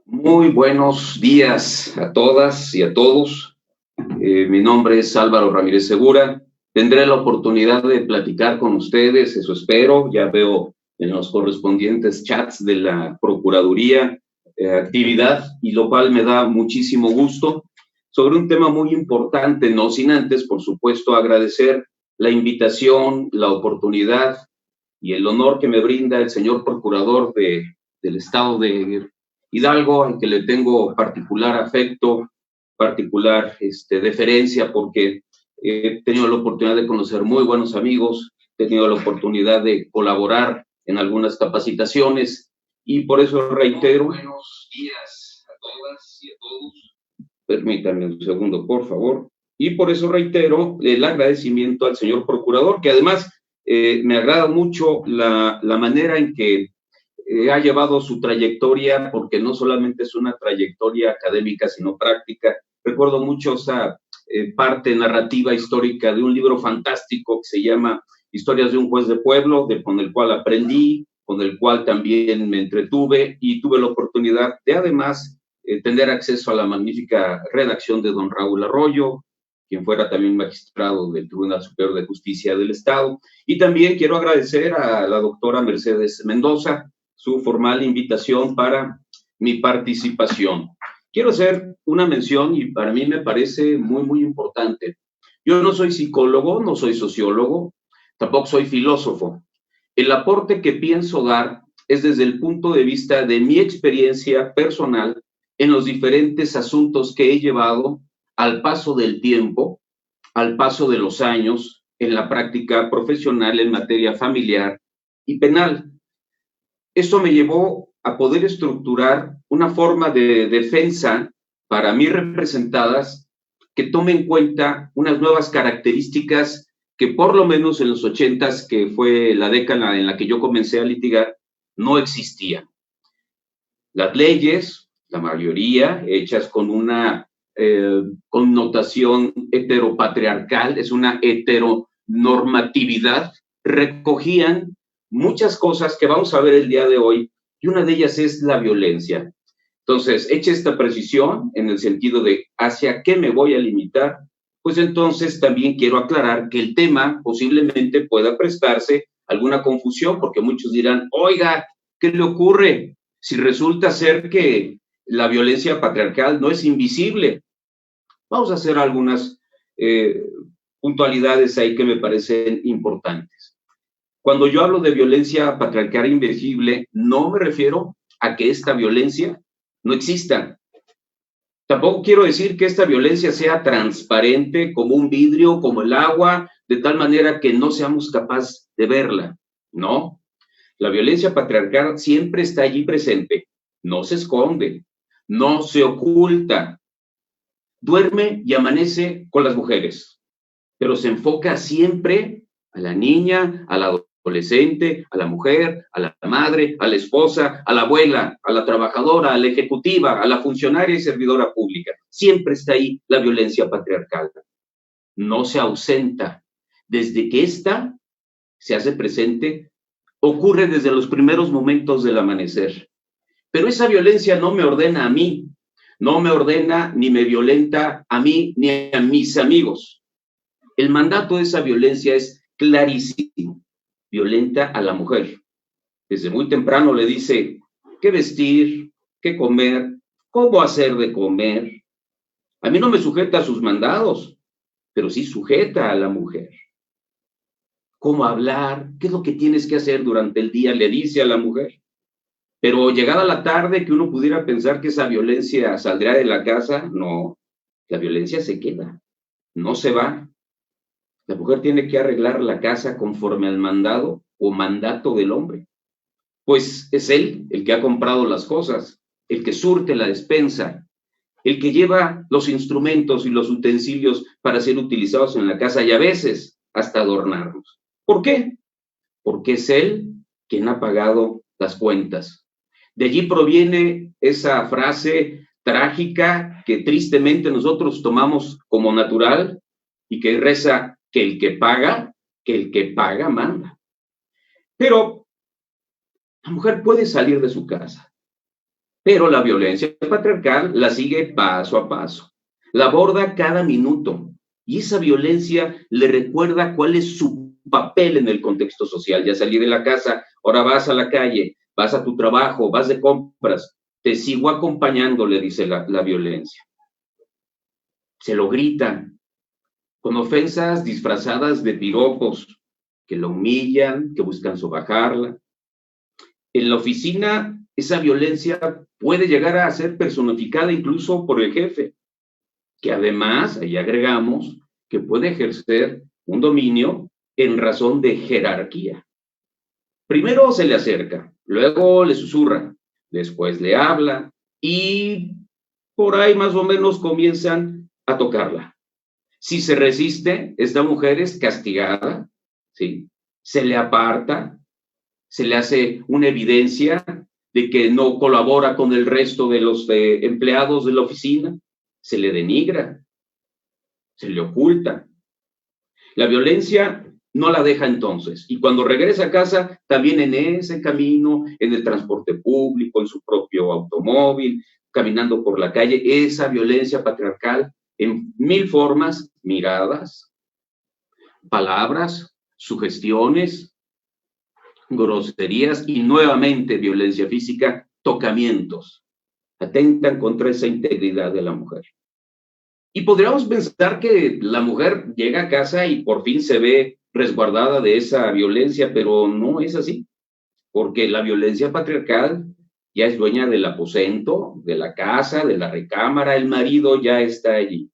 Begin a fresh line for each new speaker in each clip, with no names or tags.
Muy buenos días a todas y a todos. Mi nombre es Álvaro Ramírez Segura. Tendré la oportunidad de platicar con ustedes, eso espero. Ya veo en los correspondientes chats de la Procuraduría actividad, y lo cual me da muchísimo gusto, sobre un tema muy importante, no sin antes, por supuesto, agradecer la invitación, la oportunidad y el honor que me brinda el señor Procurador del Estado de Hidalgo, al que le tengo particular afecto, particular deferencia, porque he tenido la oportunidad de conocer muy buenos amigos, he tenido la oportunidad de colaborar en algunas capacitaciones, y por eso reitero. Buenos días a todas y a todos. Permítanme un segundo, por favor. Y por eso reitero el agradecimiento al señor Procurador, que además me agrada mucho la manera en que ha llevado su trayectoria, porque no solamente es una trayectoria académica, sino práctica. Recuerdo mucho esa parte narrativa histórica de un libro fantástico que se llama Historias de un juez de pueblo, con el cual aprendí, con el cual también me entretuve, y tuve la oportunidad de además tener acceso a la magnífica redacción de don Raúl Arroyo, quien fuera también magistrado del Tribunal Superior de Justicia del Estado. Y también quiero agradecer a la doctora Mercedes Mendoza su formal invitación para mi participación. Quiero hacer una mención, y para mí me parece muy, muy importante. Yo no soy psicólogo, no soy sociólogo, tampoco soy filósofo. El aporte que pienso dar es desde el punto de vista de mi experiencia personal en los diferentes asuntos que he llevado al paso del tiempo, al paso de los años, en la práctica profesional en materia familiar y penal. Esto me llevó a poder estructurar una forma de defensa para mí representadas que tome en cuenta unas nuevas características que por lo menos en los 80s, que fue la década en la que yo comencé a litigar, no existían. Las leyes, la mayoría, hechas con una connotación heteropatriarcal, es una heteronormatividad, recogían muchas cosas que vamos a ver el día de hoy, y una de ellas es la violencia. Entonces, hecha esta precisión en el sentido de hacia qué me voy a limitar, pues entonces también quiero aclarar que el tema posiblemente pueda prestarse a alguna confusión, porque muchos dirán, oiga, ¿qué le ocurre si resulta ser que la violencia patriarcal no es invisible? Vamos a hacer algunas puntualidades ahí que me parecen importantes. Cuando yo hablo de violencia patriarcal invisible, no me refiero a que esta violencia no exista. Tampoco quiero decir que esta violencia sea transparente como un vidrio, como el agua, de tal manera que no seamos capaces de verla. No, la violencia patriarcal siempre está allí presente, no se esconde, no se oculta. Duerme y amanece con las mujeres, pero se enfoca siempre a la niña, a la adolescente, a la mujer, a la madre, a la esposa, a la abuela, a la trabajadora, a la ejecutiva, a la funcionaria y servidora pública. Siempre está ahí la violencia patriarcal. No se ausenta. Desde que ésta se hace presente, ocurre desde los primeros momentos del amanecer. Pero esa violencia no me ordena a mí, no me ordena ni me violenta a mí ni a mis amigos. El mandato de esa violencia es clarísimo. Violenta a la mujer. Desde muy temprano le dice qué vestir, qué comer, cómo hacer de comer. A mí no me sujeta a sus mandados, pero sí sujeta a la mujer. Cómo hablar, qué es lo que tienes que hacer durante el día, le dice a la mujer. Pero llegada la tarde, que uno pudiera pensar que esa violencia saldrá de la casa, no, la violencia se queda, no se va. La mujer tiene que arreglar la casa conforme al mandado o mandato del hombre. Pues es él el que ha comprado las cosas, el que surte la despensa, el que lleva los instrumentos y los utensilios para ser utilizados en la casa y a veces hasta adornarlos. ¿Por qué? Porque es él quien ha pagado las cuentas. De allí proviene esa frase trágica que tristemente nosotros tomamos como natural y que reza que el que paga manda. Pero la mujer puede salir de su casa, pero la violencia patriarcal la sigue paso a paso, la aborda cada minuto y esa violencia le recuerda cuál es su papel en el contexto social. Ya salí de la casa, ahora vas a la calle, vas a tu trabajo, vas de compras, te sigo acompañando, le dice la violencia. Se lo grita con ofensas disfrazadas de piropos que lo humillan, que buscan sobajarla. En la oficina, esa violencia puede llegar a ser personificada incluso por el jefe, que además, ahí agregamos, que puede ejercer un dominio en razón de jerarquía. Primero se le acerca, luego le susurra, después le habla y por ahí más o menos comienzan a tocarla. Si se resiste, esta mujer es castigada, ¿sí? Se le aparta, se le hace una evidencia de que no colabora con el resto de los empleados de la oficina, se le denigra, se le oculta. La violencia no la deja entonces, y cuando regresa a casa, también en ese camino, en el transporte público, en su propio automóvil, caminando por la calle, esa violencia patriarcal en mil formas, miradas, palabras, sugestiones, groserías y nuevamente violencia física, tocamientos, atentan contra esa integridad de la mujer. Y podríamos pensar que la mujer llega a casa y por fin se ve resguardada de esa violencia, pero no es así, porque la violencia patriarcal ya es dueña del aposento, de la casa, de la recámara, el marido ya está allí.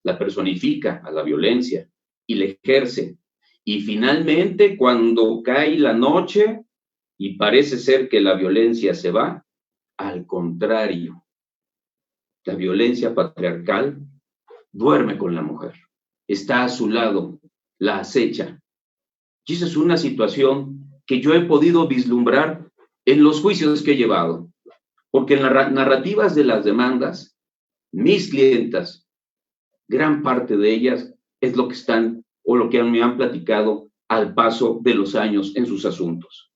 La personifica a la violencia y la ejerce. Y finalmente, cuando cae la noche y parece ser que la violencia se va, al contrario, la violencia patriarcal duerme con la mujer, está a su lado, la acecha. Y esa es una situación que yo he podido vislumbrar en los juicios que he llevado, porque en las narrativas de las demandas, mis clientas, gran parte de ellas es lo que están o lo que me han platicado al paso de los años en sus asuntos.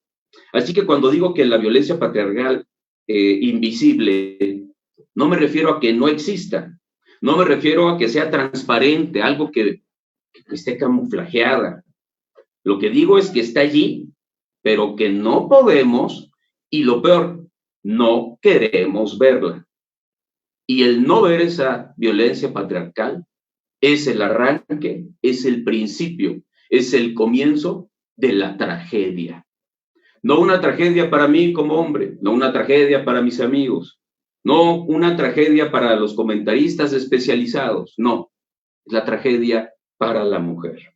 Así que cuando digo que la violencia patriarcal invisible, no me refiero a que no exista, no me refiero a que sea transparente, algo que esté camuflajeada. Lo que digo es que está allí, pero que no podemos, y lo peor, no queremos verla. Y el no ver esa violencia patriarcal es el arranque, es el principio, es el comienzo de la tragedia. No una tragedia para mí como hombre, no una tragedia para mis amigos, no una tragedia para los comentaristas especializados, no, es la tragedia para la mujer.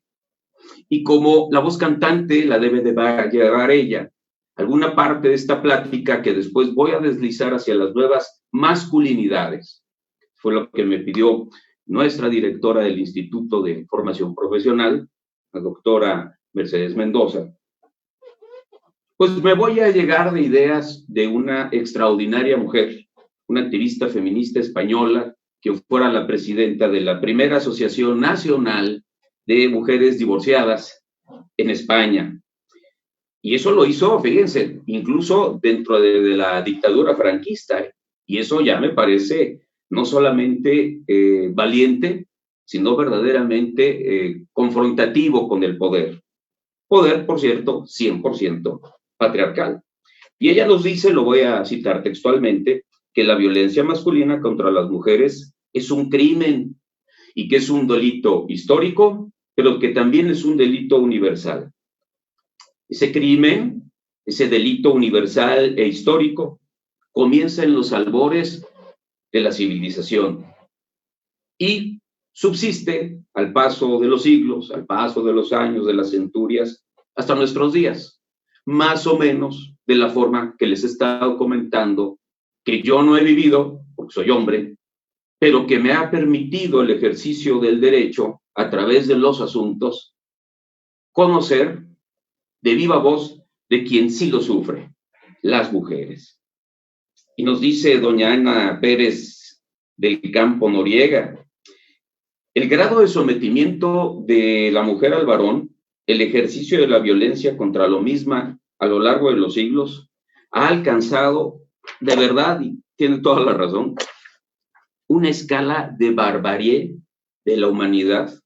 Y como la voz cantante la debe de llevar ella, alguna parte de esta plática que después voy a deslizar hacia las nuevas masculinidades, fue lo que me pidió nuestra directora del Instituto de Formación Profesional, la doctora Mercedes Mendoza. Pues me voy a llegar de ideas de una extraordinaria mujer, una activista feminista española que fuera la presidenta de la primera Asociación Nacional de Mujeres Divorciadas en España. Y eso lo hizo, fíjense, incluso dentro de la dictadura franquista. Y eso ya me parece no solamente valiente, sino verdaderamente confrontativo con el poder. Poder, por cierto, 100% patriarcal. Y ella nos dice, lo voy a citar textualmente, que la violencia masculina contra las mujeres es un crimen y que es un delito histórico, pero que también es un delito universal. Ese crimen, ese delito universal e histórico, comienza en los albores de la civilización y subsiste al paso de los siglos, al paso de los años, de las centurias, hasta nuestros días, más o menos de la forma que les he estado comentando, que yo no he vivido, porque soy hombre, pero que me ha permitido el ejercicio del derecho a través de los asuntos, conocer de viva voz de quien sí lo sufre, las mujeres. Y nos dice doña Ana Pérez del Campo Noriega, el grado de sometimiento de la mujer al varón el ejercicio de la violencia contra lo misma a lo largo de los siglos ha alcanzado, de verdad, y tiene toda la razón, una escala de barbarie de la humanidad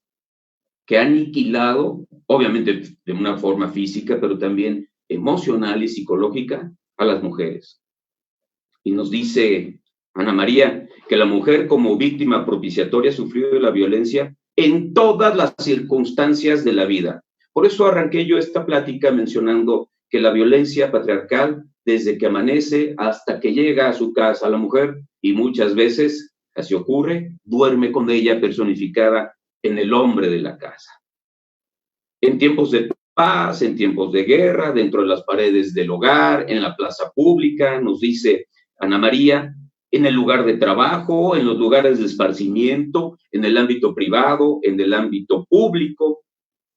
que ha aniquilado, obviamente de una forma física, pero también emocional y psicológica, a las mujeres. Y nos dice Ana María que la mujer como víctima propiciatoria sufrió de la violencia en todas las circunstancias de la vida. Por eso arranqué yo esta plática mencionando que la violencia patriarcal, desde que amanece hasta que llega a su casa la mujer, y muchas veces, así ocurre, duerme con ella personificada en el hombre de la casa. En tiempos de paz, en tiempos de guerra, dentro de las paredes del hogar, en la plaza pública, nos dice Ana María, en el lugar de trabajo, en los lugares de esparcimiento, en el ámbito privado, en el ámbito público,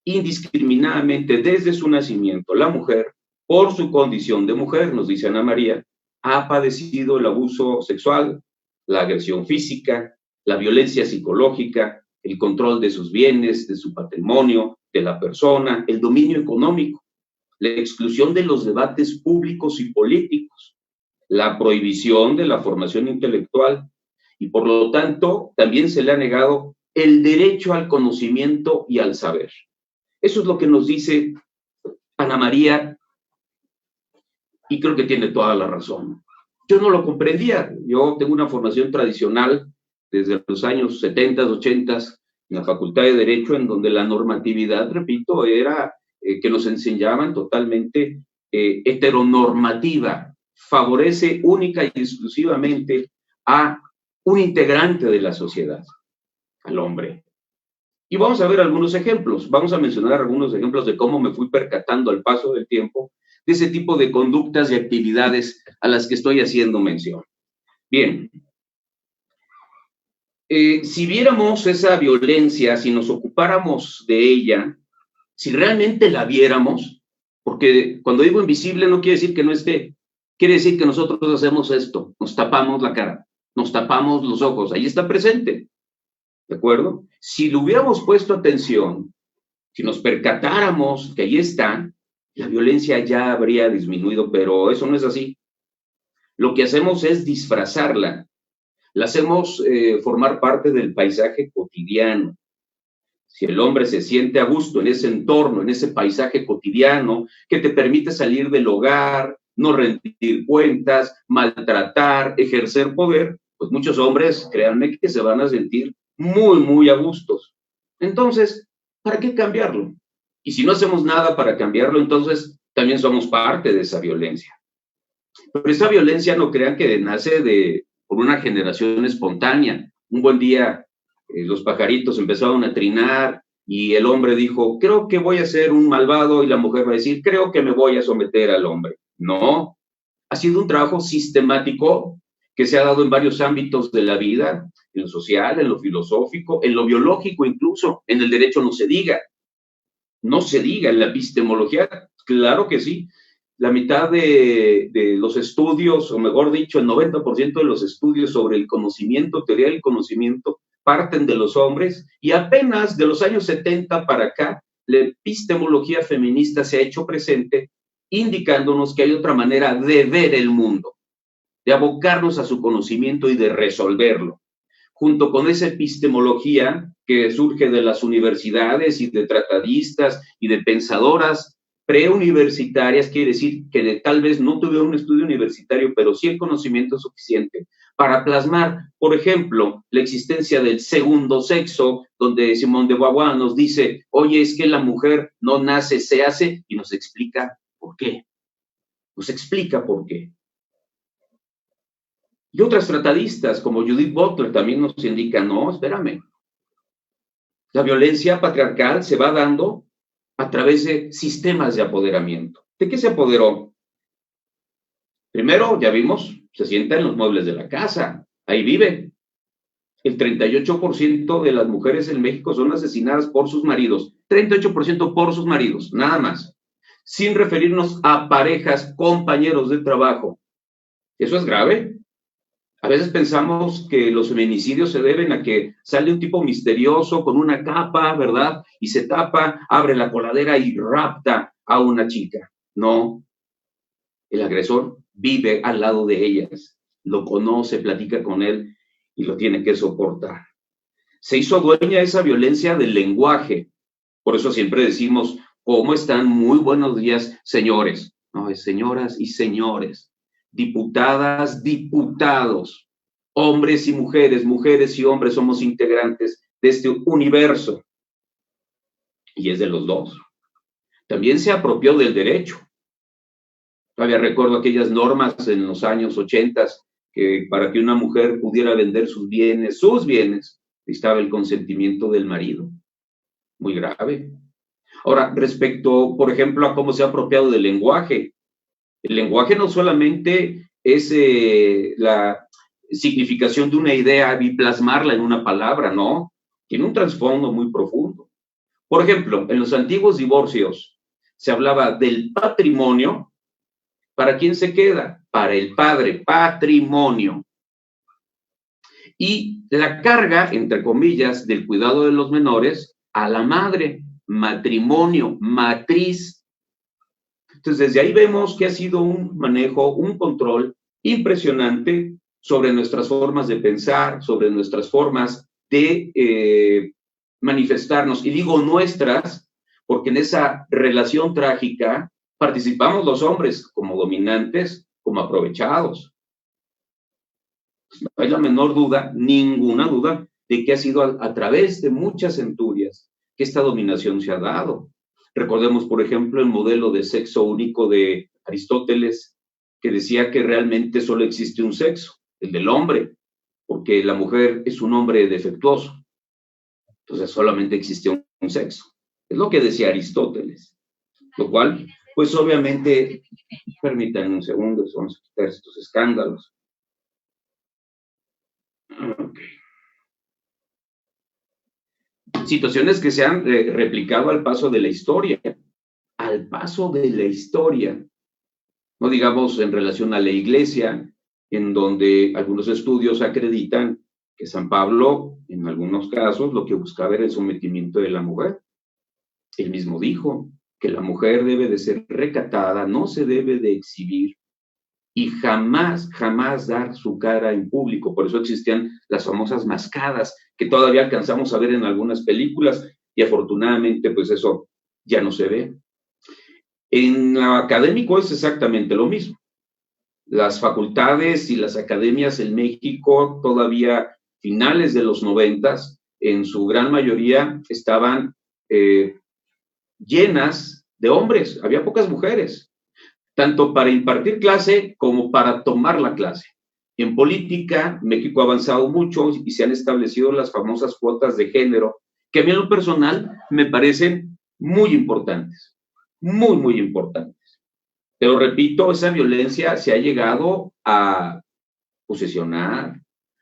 indiscriminadamente desde su nacimiento, la mujer, por su condición de mujer, nos dice Ana María, ha padecido el abuso sexual, la agresión física, la violencia psicológica, el control de sus bienes, de su patrimonio, de la persona, el dominio económico, la exclusión de los debates públicos y políticos, la prohibición de la formación intelectual y por lo tanto también se le ha negado el derecho al conocimiento y al saber. Eso es lo que nos dice Ana María y creo que tiene toda la razón. Yo no lo comprendía, yo tengo una formación tradicional desde los años 70, 80 en la Facultad de Derecho, en donde la normatividad, repito, era que nos enseñaban totalmente heteronormativa, favorece única y exclusivamente a un integrante de la sociedad, al hombre. Y vamos a ver algunos ejemplos, vamos a mencionar algunos ejemplos de cómo me fui percatando al paso del tiempo de ese tipo de conductas y actividades a las que estoy haciendo mención. Bien, si viéramos esa violencia, si nos ocupáramos de ella, si realmente la viéramos, porque cuando digo invisible no quiere decir que no esté, quiere decir que nosotros hacemos esto, nos tapamos la cara, nos tapamos los ojos, ahí está presente, ¿de acuerdo? Si le hubiéramos puesto atención, si nos percatáramos que ahí está, la violencia ya habría disminuido, pero eso no es así. Lo que hacemos es disfrazarla, la hacemos formar parte del paisaje cotidiano. Si el hombre se siente a gusto en ese entorno, en ese paisaje cotidiano, que te permite salir del hogar, no rendir cuentas, maltratar, ejercer poder, pues muchos hombres, créanme que se van a sentir muy, muy a gustos. Entonces, ¿para qué cambiarlo? Y si no hacemos nada para cambiarlo, entonces también somos parte de esa violencia. Pero esa violencia no crean que nace por una generación espontánea. Un buen día los pajaritos empezaron a trinar y el hombre dijo, creo que voy a ser un malvado, y la mujer va a decir, creo que me voy a someter al hombre. No, ha sido un trabajo sistemático que se ha dado en varios ámbitos de la vida, en lo social, en lo filosófico, en lo biológico incluso, en el derecho no se diga, en la epistemología, claro que sí. La mitad de los estudios, o mejor dicho, el 90% de los estudios sobre el conocimiento, teoría del conocimiento, parten de los hombres, y apenas de los años 70 para acá, la epistemología feminista se ha hecho presente, indicándonos que hay otra manera de ver el mundo, de abocarnos a su conocimiento y de resolverlo. Junto con esa epistemología que surge de las universidades y de tratadistas y de pensadoras preuniversitarias, quiere decir que tal vez no tuvieron un estudio universitario, pero sí el conocimiento suficiente para plasmar, por ejemplo, la existencia del segundo sexo, donde Simone de Beauvoir nos dice, oye, es que la mujer no nace, se hace, y nos explica por qué. Nos explica por qué. Y otras tratadistas, como Judith Butler, también nos indican, no, espérame. La violencia patriarcal se va dando a través de sistemas de apoderamiento. ¿De qué se apoderó? Primero, ya vimos, se sienta en los muebles de la casa, ahí vive. El 38% de las mujeres en México son asesinadas por sus maridos, 38% por sus maridos, nada más, sin referirnos a parejas, compañeros de trabajo. Eso es grave. A veces pensamos que los feminicidios se deben a que sale un tipo misterioso con una capa, ¿verdad? Y se tapa, abre la coladera y rapta a una chica. No, el agresor vive al lado de ellas, lo conoce, platica con él y lo tiene que soportar. Se hizo dueña de esa violencia del lenguaje. Por eso siempre decimos, ¿cómo están? Muy buenos días, señores. No, es señoras y señores, diputadas, diputados, hombres y mujeres, mujeres y hombres, somos integrantes de este universo. Y es de los dos. También se apropió del derecho. Todavía recuerdo aquellas normas en los años 80 que para que una mujer pudiera vender sus bienes, estaba el consentimiento del marido. Muy grave. Ahora, respecto, por ejemplo, a cómo se ha apropiado del lenguaje. El lenguaje no solamente es la significación de una idea y plasmarla en una palabra, no. Tiene un trasfondo muy profundo. Por ejemplo, en los antiguos divorcios se hablaba del patrimonio. ¿Para quién se queda? Para el padre, patrimonio. Y la carga, entre comillas, del cuidado de los menores a la madre, matrimonio, matriz. Entonces, desde ahí vemos que ha sido un manejo, un control impresionante sobre nuestras formas de pensar, sobre nuestras formas de manifestarnos. Y digo nuestras, porque en esa relación trágica participamos los hombres como dominantes, como aprovechados. No hay la menor duda, ninguna duda, de que ha sido a través de muchas centurias que esta dominación se ha dado. Recordemos, por ejemplo, el modelo de sexo único de Aristóteles, que decía que realmente solo existe un sexo, el del hombre, porque la mujer es un hombre defectuoso. Entonces solamente existe un sexo. Es lo que decía Aristóteles. Lo cual, pues obviamente, permítanme un segundo, vamos a quitar estos escándalos. Okay. Situaciones que se han replicado al paso de la historia, no digamos en relación a la iglesia, en donde algunos estudios acreditan que San Pablo, en algunos casos, lo que buscaba era el sometimiento de la mujer. Él mismo dijo que la mujer debe de ser recatada, no se debe de exhibir y jamás, jamás dar su cara en público. Por eso existían las famosas mascadas que todavía alcanzamos a ver en algunas películas y afortunadamente pues eso ya no se ve. En lo académico es exactamente lo mismo. Las facultades y las academias en México todavía finales de los 90s, en su gran mayoría estaban llenas de hombres, había pocas mujeres, tanto para impartir clase como para tomar la clase. En política, México ha avanzado mucho y se han establecido las famosas cuotas de género, que a mí en lo personal me parecen muy importantes, muy, muy importantes. Pero repito, esa violencia se ha llegado a posesionar,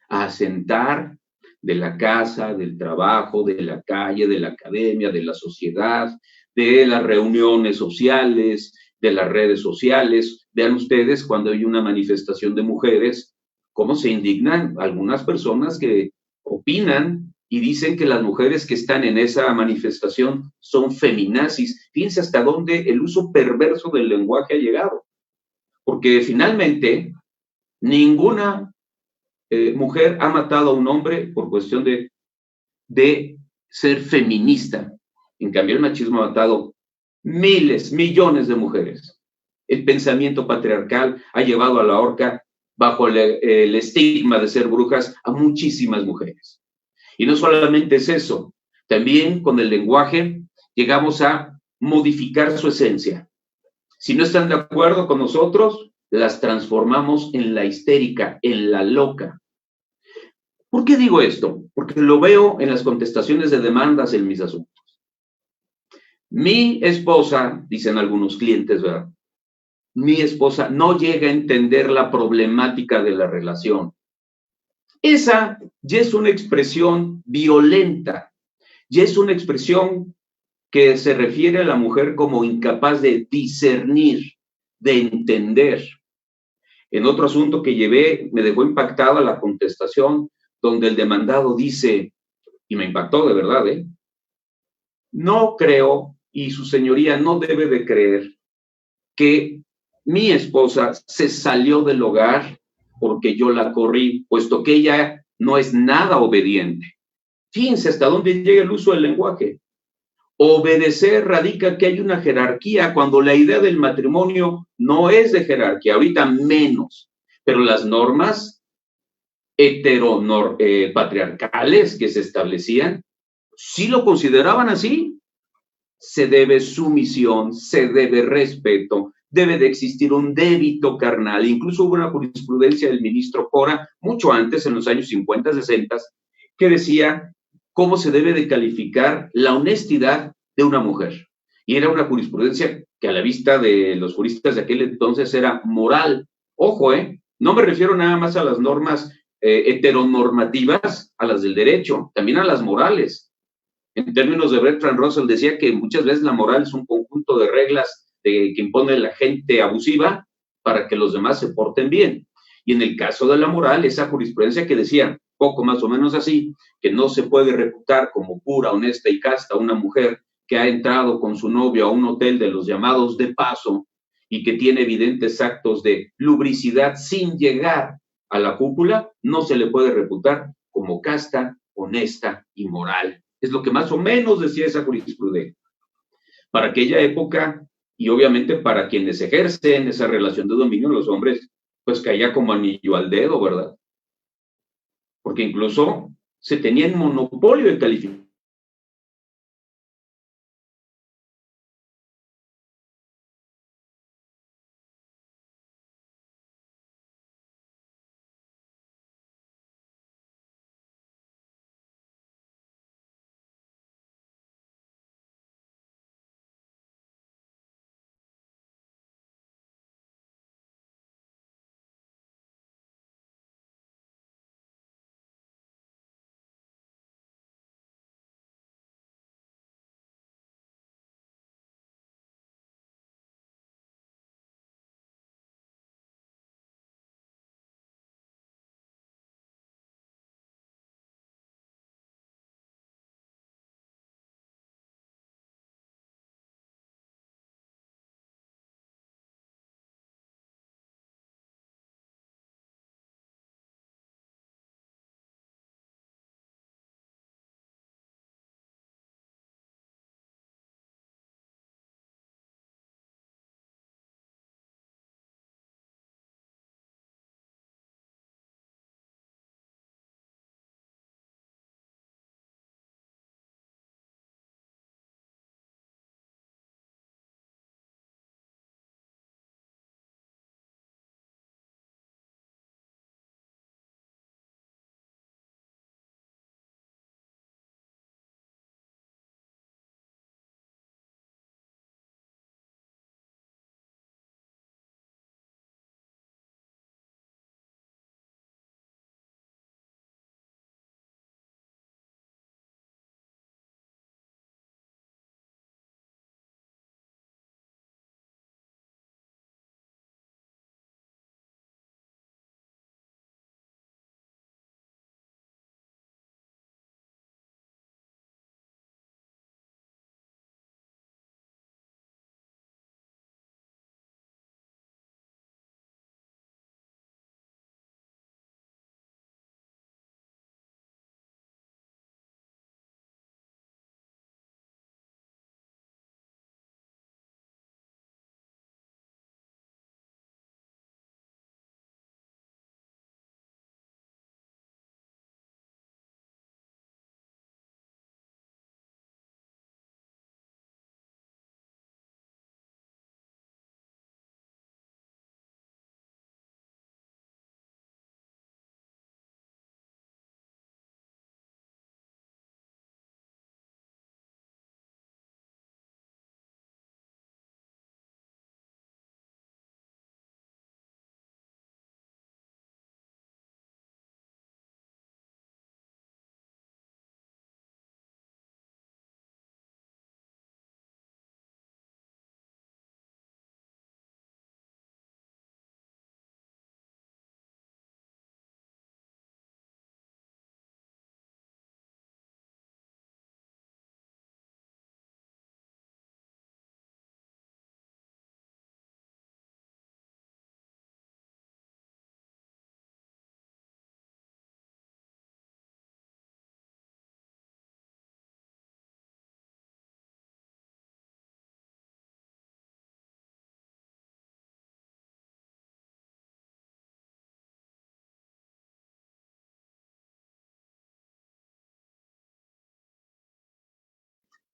a asentar de la casa, del trabajo, de la calle, de la academia, de la sociedad, de las reuniones sociales, de las redes sociales. Vean ustedes cuando hay una manifestación de mujeres, cómo se indignan algunas personas que opinan y dicen que las mujeres que están en esa manifestación son feminazis. Fíjense hasta dónde el uso perverso del lenguaje ha llegado. Porque finalmente ninguna mujer ha matado a un hombre por cuestión de ser feminista. En cambio, el machismo ha matado miles, millones de mujeres. El pensamiento patriarcal ha llevado a la horca, bajo el estigma de ser brujas, a muchísimas mujeres. Y no solamente es eso, también con el lenguaje llegamos a modificar su esencia. Si no están de acuerdo con nosotros, las transformamos en la histérica, en la loca. ¿Por qué digo esto? Porque lo veo en las contestaciones de demandas en mis asuntos. Mi esposa, dicen algunos clientes, ¿verdad? Mi esposa no llega a entender la problemática de la relación. Esa ya es una expresión violenta, ya es una expresión que se refiere a la mujer como incapaz de discernir, de entender. En otro asunto que llevé, me dejó impactada la contestación, donde el demandado dice, y me impactó de verdad, no creo, y su señoría no debe de creer, que mi esposa se salió del hogar porque yo la corrí, puesto que ella no es nada obediente. Fíjense hasta dónde llega el uso del lenguaje. Obedecer radica que hay una jerarquía cuando la idea del matrimonio no es de jerarquía, ahorita menos, pero las normas patriarcales que se establecían sí lo consideraban así. Se debe sumisión, se debe respeto, debe de existir un débito carnal. Incluso hubo una jurisprudencia del ministro Cora, mucho antes, en los años 50, 60, que decía cómo se debe de calificar la honestidad de una mujer. Y era una jurisprudencia que a la vista de los juristas de aquel entonces era moral. Ojo, no me refiero nada más a las normas heteronormativas, a las del derecho, también a las morales. En términos de Bertrand Russell decía que muchas veces la moral es un conjunto de reglas que impone la gente abusiva para que los demás se porten bien. Y en el caso de la moral, esa jurisprudencia que decía, poco más o menos así, que no se puede reputar como pura, honesta y casta una mujer que ha entrado con su novio a un hotel de los llamados de paso y que tiene evidentes actos de lubricidad sin llegar a la cúpula, no se le puede reputar como casta, honesta y moral. Es lo que más o menos decía esa jurisprudencia. Para aquella época, y obviamente para quienes ejercen esa relación de dominio, los hombres, pues caía como anillo al dedo, ¿verdad? Porque incluso se tenía el monopolio de calificación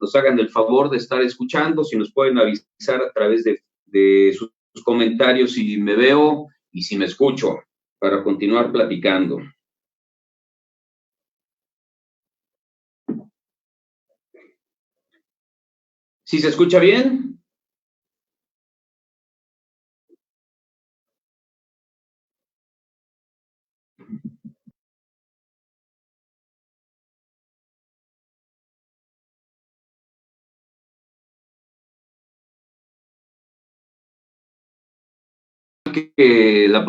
nos hagan el favor de estar escuchando, si nos pueden avisar a través de sus comentarios si me veo y si me escucho, para continuar platicando. ¿Sí se escucha bien? Que la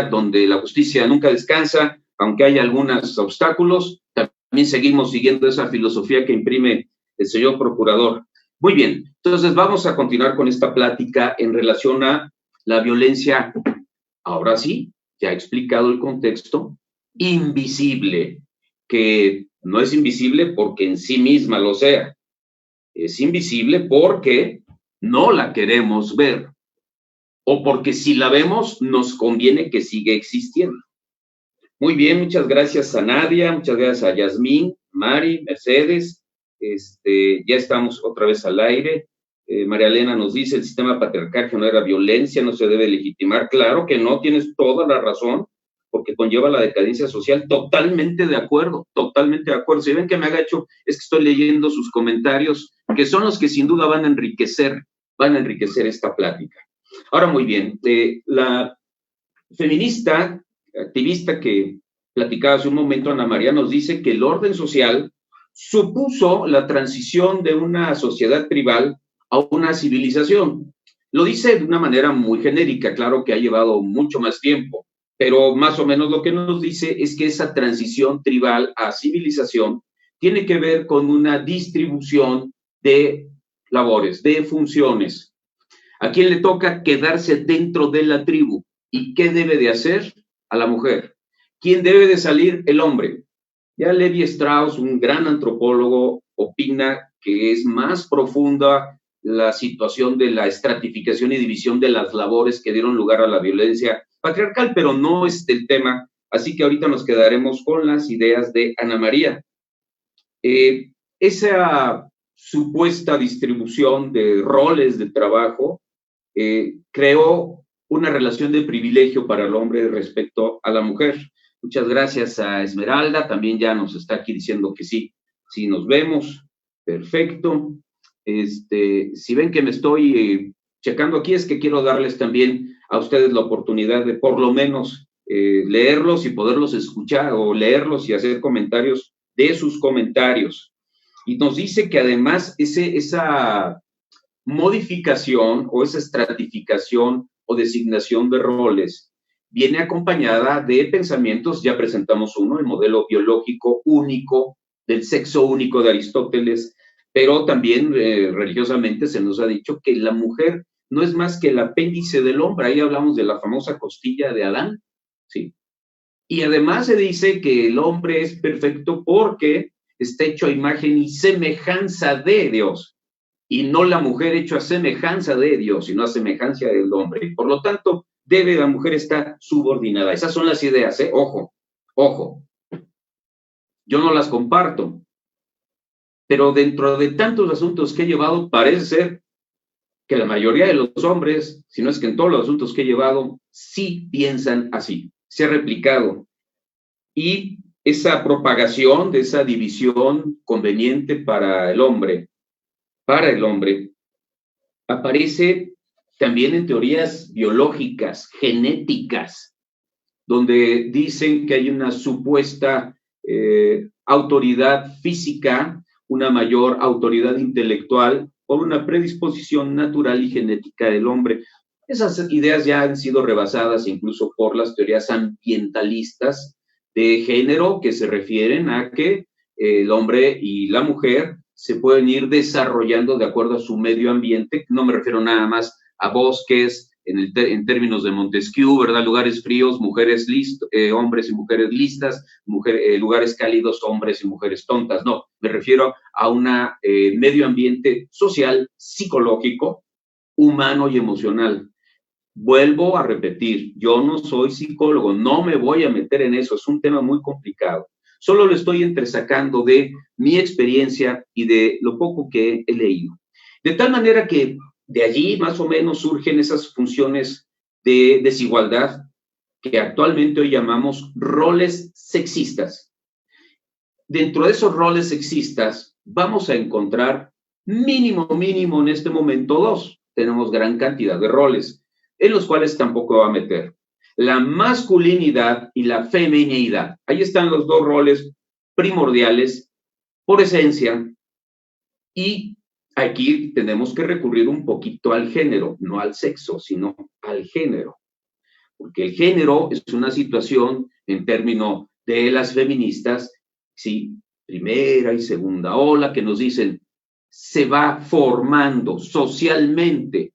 donde la justicia nunca descansa, aunque haya algunos obstáculos, también seguimos siguiendo esa filosofía que imprime el señor procurador. Muy bien, entonces vamos a continuar con esta plática en relación a la violencia, ahora sí, ya he explicado el contexto, invisible, que no es invisible porque en sí misma lo sea, es invisible porque no la queremos ver, o porque si la vemos nos conviene que siga existiendo. Muy bien, muchas gracias a Nadia, muchas gracias a Yasmín, Mari, Mercedes, ya estamos otra vez al aire. María Elena nos dice, el sistema patriarcal genera violencia, no se debe legitimar. Claro que no, tienes toda la razón, porque conlleva la decadencia social. Totalmente de acuerdo, totalmente de acuerdo. Si ven que me agacho, es que estoy leyendo sus comentarios, que son los que sin duda van a enriquecer esta plática. Ahora, muy bien, la feminista, activista que platicaba hace un momento, Ana María, nos dice que el orden social supuso la transición de una sociedad tribal a una civilización. Lo dice de una manera muy genérica, claro que ha llevado mucho más tiempo, pero más o menos lo que nos dice es que esa transición tribal a civilización tiene que ver con una distribución de labores, de funciones. ¿A quién le toca quedarse dentro de la tribu? ¿Y qué debe de hacer? A la mujer. ¿Quién debe de salir? El hombre. Ya Levi Strauss, un gran antropólogo, opina que es más profunda la situación de la estratificación y división de las labores que dieron lugar a la violencia patriarcal, pero no es el tema, así que ahorita nos quedaremos con las ideas de Ana María. Esa supuesta distribución de roles de trabajo creó una relación de privilegio para el hombre respecto a la mujer. Muchas gracias a Esmeralda, también ya nos está aquí diciendo que sí, sí nos vemos, perfecto. Si ven que me estoy checando aquí, es que quiero darles también a ustedes la oportunidad de por lo menos leerlos y poderlos escuchar, o leerlos y hacer comentarios de sus comentarios. Y nos dice que además esa modificación o esa estratificación o designación de roles viene acompañada de pensamientos, ya presentamos uno, el modelo biológico único, del sexo único de Aristóteles, pero también religiosamente se nos ha dicho que la mujer no es más que el apéndice del hombre, ahí hablamos de la famosa costilla de Adán, ¿sí? Y además se dice que el hombre es perfecto porque está hecho a imagen y semejanza de Dios, y no la mujer hecho a semejanza de Dios, sino a semejanza del hombre. Y por lo tanto, debe la mujer estar subordinada. Esas son las ideas, ¿eh? Ojo, ojo. Yo no las comparto, pero dentro de tantos asuntos que he llevado, parece ser que la mayoría de los hombres, si no es que en todos los asuntos que he llevado, sí piensan así. Se ha replicado. Y esa propagación de esa división conveniente para el hombre, aparece también en teorías biológicas, genéticas, donde dicen que hay una supuesta autoridad física, una mayor autoridad intelectual por una predisposición natural y genética del hombre. Esas ideas ya han sido rebasadas incluso por las teorías ambientalistas de género, que se refieren a que el hombre y la mujer se pueden ir desarrollando de acuerdo a su medio ambiente. No me refiero nada más a bosques, en términos de Montesquieu, ¿verdad? Lugares fríos, mujeres hombres y mujeres listas, lugares cálidos, hombres y mujeres tontas. No, me refiero a un medio ambiente social, psicológico, humano y emocional. Vuelvo a repetir, yo no soy psicólogo, no me voy a meter en eso, es un tema muy complicado. Solo lo estoy entresacando de mi experiencia y de lo poco que he leído. De tal manera que de allí más o menos surgen esas funciones de desigualdad que actualmente hoy llamamos roles sexistas. Dentro de esos roles sexistas vamos a encontrar mínimo en este momento dos. Tenemos gran cantidad de roles en los cuales tampoco va a meter. La masculinidad y la feminidad. Ahí están los dos roles primordiales por esencia, y aquí tenemos que recurrir un poquito al género, no al sexo, sino al género, porque el género es una situación en términos de las feministas, sí, primera y segunda ola, que nos dicen, se va formando socialmente.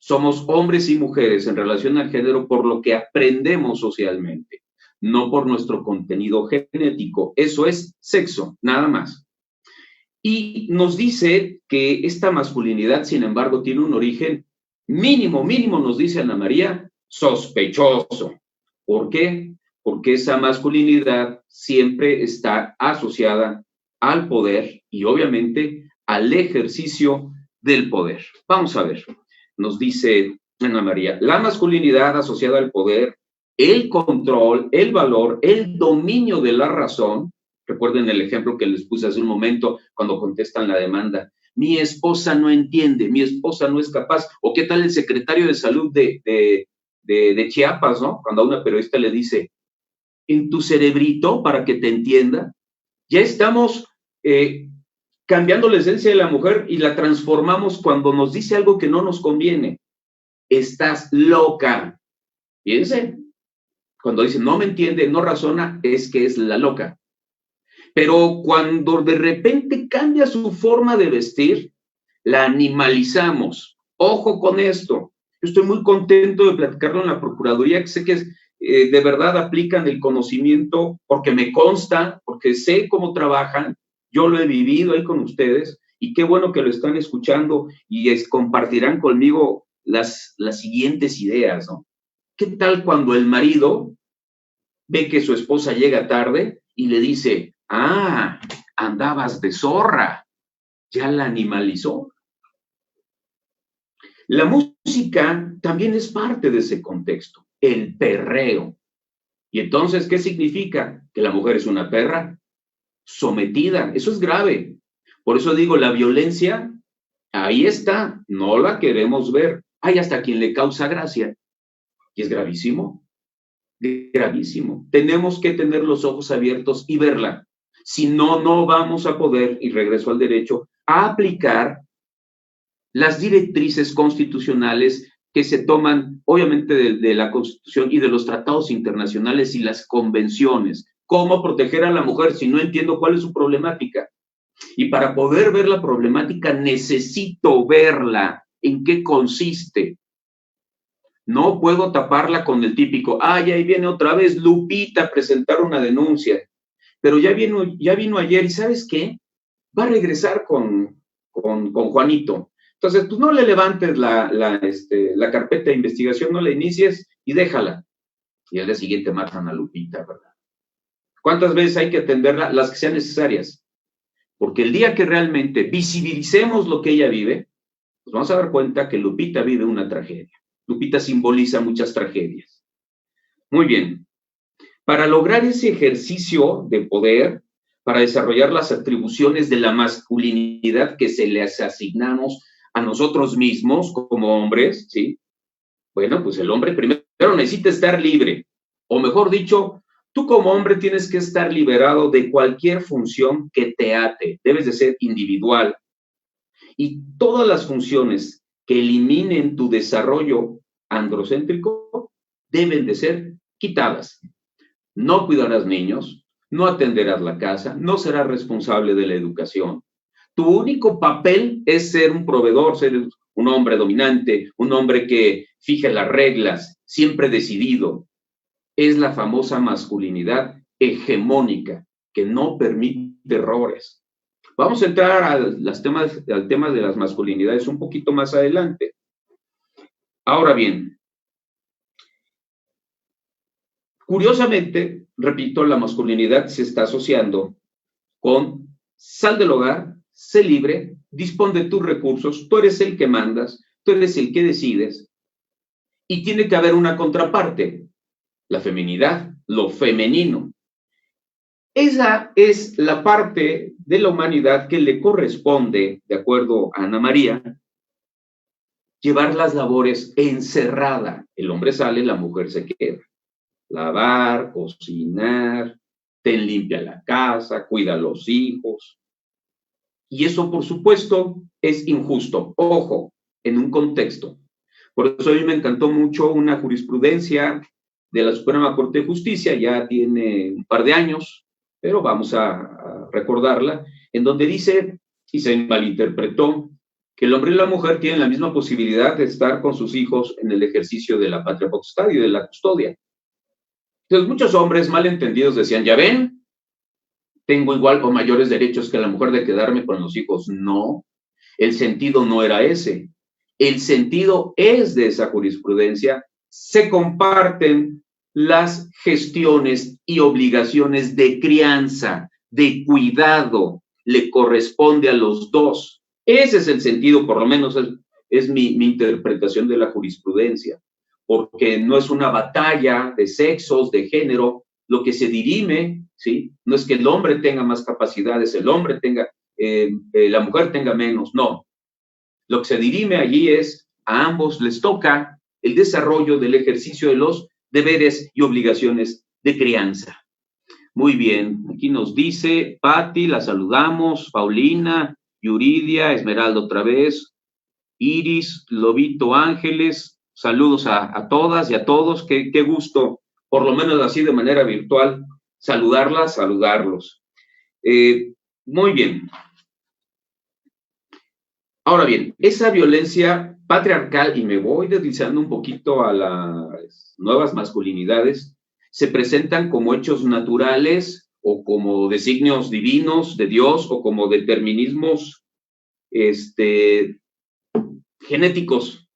Somos hombres y mujeres en relación al género por lo que aprendemos socialmente, no por nuestro contenido genético. Eso es sexo, nada más. Y nos dice que esta masculinidad, sin embargo, tiene un origen mínimo, nos dice Ana María, sospechoso. ¿Por qué? Porque esa masculinidad siempre está asociada al poder y obviamente al ejercicio del poder. Vamos a ver, nos dice Ana María, la masculinidad asociada al poder, el control, el valor, el dominio de la razón. Recuerden el ejemplo que les puse hace un momento cuando contestan la demanda. Mi esposa no entiende, mi esposa no es capaz. O qué tal el secretario de salud de Chiapas, ¿no? Cuando a una periodista le dice, en tu cerebrito, para que te entienda, ya estamos cambiando la esencia de la mujer y la transformamos cuando nos dice algo que no nos conviene. Estás loca. Fíjense, cuando dice no me entiende, no razona, es que es la loca. Pero cuando de repente cambia su forma de vestir, la animalizamos. Ojo con esto. Yo estoy muy contento de platicarlo en la Procuraduría, que sé que de verdad aplican el conocimiento, porque me consta, porque sé cómo trabajan, yo lo he vivido ahí con ustedes, y qué bueno que lo están escuchando y compartirán conmigo las siguientes ideas, ¿no? ¿Qué tal cuando el marido ve que su esposa llega tarde y le dice, ah, andabas de zorra, ya la animalizó? La música también es parte de ese contexto, el perreo. Y entonces, ¿qué significa? Que la mujer es una perra sometida. Eso es grave. Por eso digo, la violencia, ahí está, no la queremos ver. Hay hasta quien le causa gracia. Y es gravísimo, gravísimo. Tenemos que tener los ojos abiertos y verla. Si no, no vamos a poder, y regreso al derecho, a aplicar las directrices constitucionales que se toman, obviamente, de la Constitución y de los tratados internacionales y las convenciones. ¿Cómo proteger a la mujer si no entiendo cuál es su problemática? Y para poder ver la problemática necesito verla, en qué consiste. No puedo taparla con el típico, ay, ahí viene otra vez Lupita a presentar una denuncia. Pero ya vino ayer y ¿sabes qué? Va a regresar con Juanito. Entonces, pues no le levantes la carpeta de investigación, no la inicies y déjala. Y al día siguiente matan a Lupita, ¿verdad? ¿Cuántas veces hay que atenderla? Las que sean necesarias. Porque el día que realmente visibilicemos lo que ella vive, pues vamos a dar cuenta que Lupita vive una tragedia. Lupita simboliza muchas tragedias. Muy bien. Para lograr ese ejercicio de poder, para desarrollar las atribuciones de la masculinidad que se les asignamos a nosotros mismos como hombres, ¿sí? Bueno, pues el hombre primero necesita estar libre, o mejor dicho, tú como hombre tienes que estar liberado de cualquier función que te ate, debes de ser individual. Y todas las funciones que eliminen tu desarrollo androcéntrico deben de ser quitadas. No cuidarás niños, no atenderás la casa, no serás responsable de la educación. Tu único papel es ser un proveedor, ser un hombre dominante, un hombre que fije las reglas, siempre decidido. Es la famosa masculinidad hegemónica que no permite errores. Vamos a entrar al tema de las masculinidades un poquito más adelante. Ahora bien, Curiosamente, repito, la masculinidad se está asociando con sal del hogar, sé libre, dispón de tus recursos, tú eres el que mandas, tú eres el que decides, y tiene que haber una contraparte, la feminidad, lo femenino. Esa es la parte de la humanidad que le corresponde, de acuerdo a Ana María, llevar las labores encerrada. El hombre sale, la mujer se queda. Lavar, cocinar, ten limpia la casa, cuida a los hijos. Y eso, por supuesto, es injusto. Ojo, en un contexto. Por eso a mí me encantó mucho una jurisprudencia de la Suprema Corte de Justicia, ya tiene un par de años, pero vamos a recordarla, en donde dice, y se malinterpretó, que el hombre y la mujer tienen la misma posibilidad de estar con sus hijos en el ejercicio de la patria potestad y de la custodia. Entonces, muchos hombres malentendidos decían, ya ven, tengo igual o mayores derechos que la mujer de quedarme con los hijos. No, el sentido no era ese. El sentido es de esa jurisprudencia, se comparten las gestiones y obligaciones de crianza, de cuidado, le corresponde a los dos. Ese es el sentido, por lo menos es mi interpretación de la jurisprudencia, porque no es una batalla de sexos, de género, lo que se dirime, ¿sí? No es que el hombre tenga más capacidades, el hombre tenga, la mujer tenga menos, no. Lo que se dirime allí es, a ambos les toca el desarrollo del ejercicio de los deberes y obligaciones de crianza. Muy bien, aquí nos dice Patti, la saludamos, Paulina, Yuridia, Esmeralda otra vez, Iris, Lobito Ángeles, saludos a todas y a todos, qué gusto, por lo menos así de manera virtual, saludarlas, saludarlos. Muy bien. Ahora bien, esa violencia patriarcal, y me voy deslizando un poquito a las nuevas masculinidades, se presentan como hechos naturales o como designios divinos de Dios o como determinismos genéticos.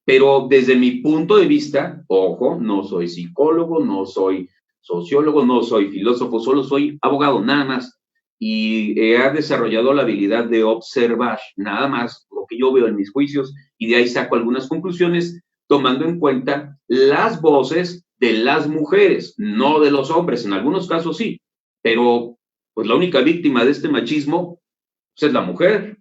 Pero desde mi punto de vista, ojo, no soy psicólogo, no soy sociólogo, no soy filósofo, solo soy abogado, nada más. Y he desarrollado la habilidad de observar nada más lo que yo veo en mis juicios y de ahí saco algunas conclusiones tomando en cuenta las voces de las mujeres, no de los hombres. En algunos casos sí, pero pues la única víctima de este machismo pues, es la mujer.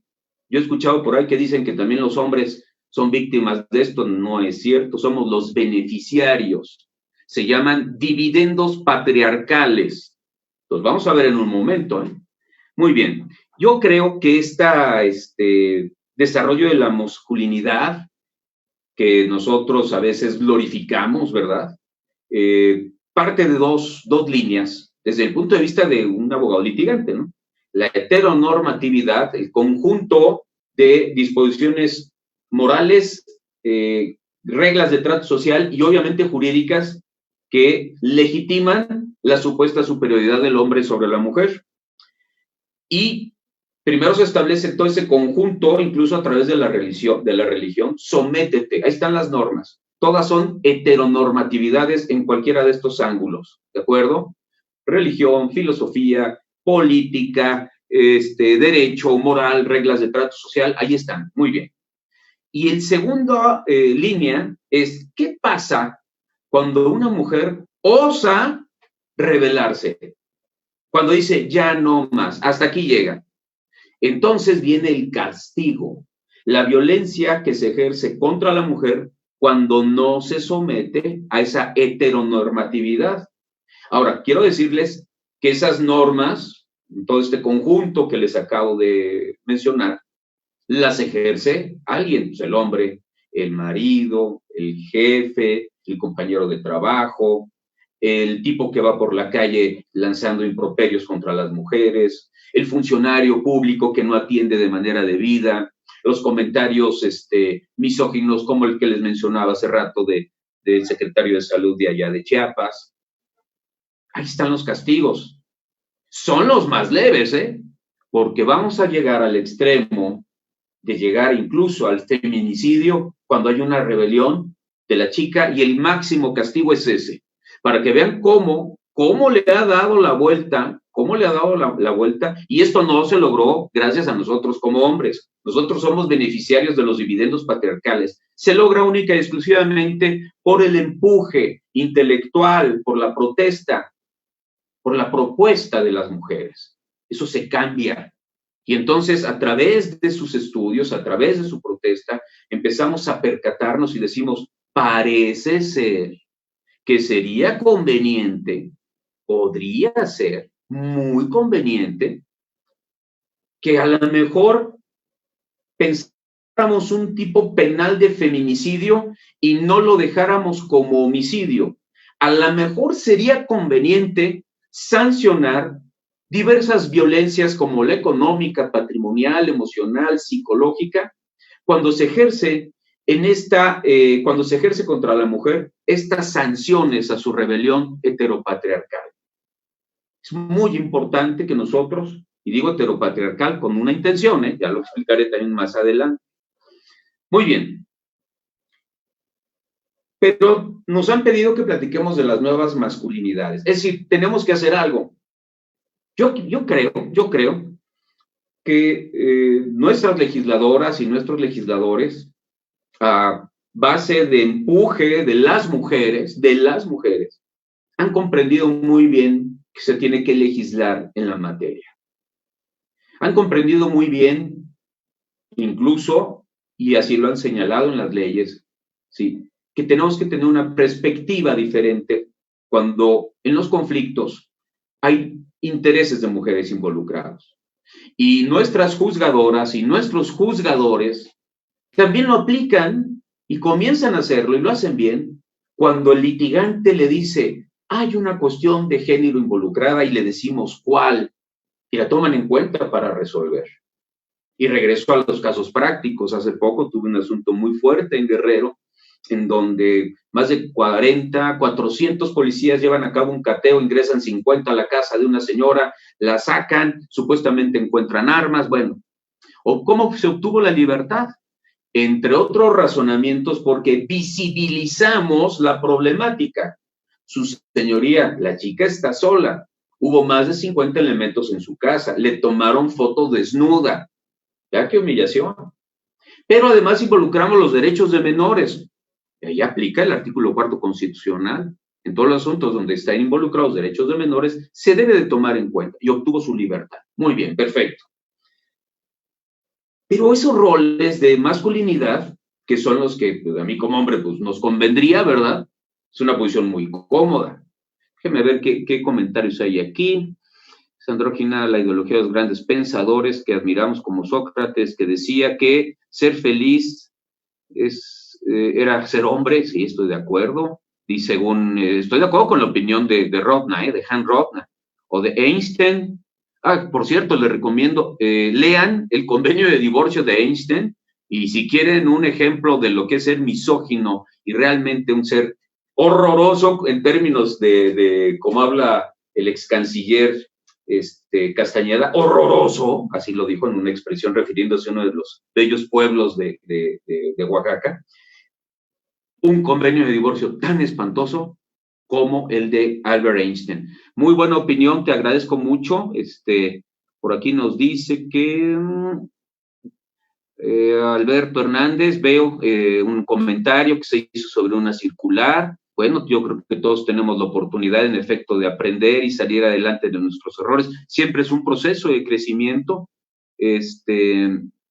Yo he escuchado por ahí que dicen que también los hombres son víctimas de esto. No es cierto, somos los beneficiarios. Se llaman dividendos patriarcales. Los vamos a ver en un momento, ¿eh? Muy bien, yo creo que este desarrollo de la masculinidad que nosotros a veces glorificamos, ¿verdad? Parte de dos líneas, desde el punto de vista de un abogado litigante, ¿no? La heteronormatividad, el conjunto de disposiciones morales, reglas de trato social y obviamente jurídicas que legitiman la supuesta superioridad del hombre sobre la mujer. Y primero se establece todo ese conjunto, incluso a través de la religión, sométete, ahí están las normas. Todas son heteronormatividades en cualquiera de estos ángulos, ¿de acuerdo? Religión, filosofía, política, derecho, moral, reglas de trato social, ahí están, muy bien. Y el segundo línea es, ¿qué pasa cuando una mujer osa rebelarse? Cuando dice, ya no más, hasta aquí llega. Entonces viene el castigo, la violencia que se ejerce contra la mujer cuando no se somete a esa heteronormatividad. Ahora, quiero decirles que esas normas, todo este conjunto que les acabo de mencionar, las ejerce alguien, pues el hombre, el marido, el jefe, el compañero de trabajo, el tipo que va por la calle lanzando improperios contra las mujeres, el funcionario público que no atiende de manera debida, los comentarios misóginos como el que les mencionaba hace rato del secretario de salud de allá de Chiapas. Ahí están los castigos. Son los más leves, porque vamos a llegar al extremo de llegar incluso al feminicidio cuando hay una rebelión de la chica y el máximo castigo es ese. para que vean cómo le ha dado la vuelta, la vuelta, y esto no se logró gracias a nosotros como hombres. Nosotros somos beneficiarios de los dividendos patriarcales. Se logra única y exclusivamente por el empuje intelectual, por la protesta, por la propuesta de las mujeres. Eso se cambia. Y entonces, a través de sus estudios, a través de su protesta, empezamos a percatarnos y decimos, parece ser que sería conveniente, podría ser muy conveniente, que a lo mejor pensáramos un tipo penal de feminicidio y no lo dejáramos como homicidio. A lo mejor sería conveniente sancionar diversas violencias como la económica, patrimonial, emocional, psicológica, cuando se ejerce cuando se ejerce contra la mujer estas sanciones a su rebelión heteropatriarcal. Es muy importante que nosotros, y digo heteropatriarcal con una intención, ya lo explicaré también más adelante. Muy bien. Pero nos han pedido que platiquemos de las nuevas masculinidades. Es decir, tenemos que hacer algo. Yo creo que nuestras legisladoras y nuestros legisladores, a base de empuje de las mujeres, han comprendido muy bien que se tiene que legislar en la materia. Han comprendido muy bien, incluso, y así lo han señalado en las leyes, ¿sí?, que tenemos que tener una perspectiva diferente cuando en los conflictos hay intereses de mujeres involucrados. Y nuestras juzgadoras y nuestros juzgadores también lo aplican y comienzan a hacerlo y lo hacen bien cuando el litigante le dice, hay una cuestión de género involucrada y le decimos cuál, y la toman en cuenta para resolver. Y regreso a los casos prácticos. Hace poco tuve un asunto muy fuerte en Guerrero, en donde más de 400 policías llevan a cabo un cateo, ingresan 50 a la casa de una señora, la sacan, supuestamente encuentran armas, bueno. ¿O cómo se obtuvo la libertad? Entre otros razonamientos, porque visibilizamos la problemática. Su señoría, la chica está sola. Hubo más de 50 elementos en su casa. Le tomaron foto desnuda. ¿Ya qué humillación? Pero además involucramos los derechos de menores. Y ahí aplica el artículo 4 constitucional. En todos los asuntos donde están involucrados derechos de menores, se debe de tomar en cuenta. Y obtuvo su libertad. Muy bien, perfecto. Pero esos roles de masculinidad, que son los que pues, a mí como hombre pues, nos convendría, ¿verdad? Es una posición muy cómoda. Déjenme ver qué comentarios hay aquí. Es andrógina la ideología de los grandes pensadores que admiramos como Sócrates, que decía que ser feliz era ser hombre. Sí, estoy de acuerdo. Y según, estoy de acuerdo con la opinión de Rovna, de Han Rovna, o de Einstein. Por cierto, les recomiendo, lean el convenio de divorcio de Einstein, y si quieren un ejemplo de lo que es ser misógino y realmente un ser horroroso en términos de cómo habla el ex canciller Castañeda, horroroso, así lo dijo en una expresión refiriéndose a uno de los bellos pueblos de Oaxaca, un convenio de divorcio tan espantoso como el de Albert Einstein. Muy buena opinión, te agradezco mucho. Por aquí nos dice que Alberto Hernández, veo un comentario que se hizo sobre una circular. Bueno, yo creo que todos tenemos la oportunidad, en efecto, de aprender y salir adelante de nuestros errores. Siempre es un proceso de crecimiento.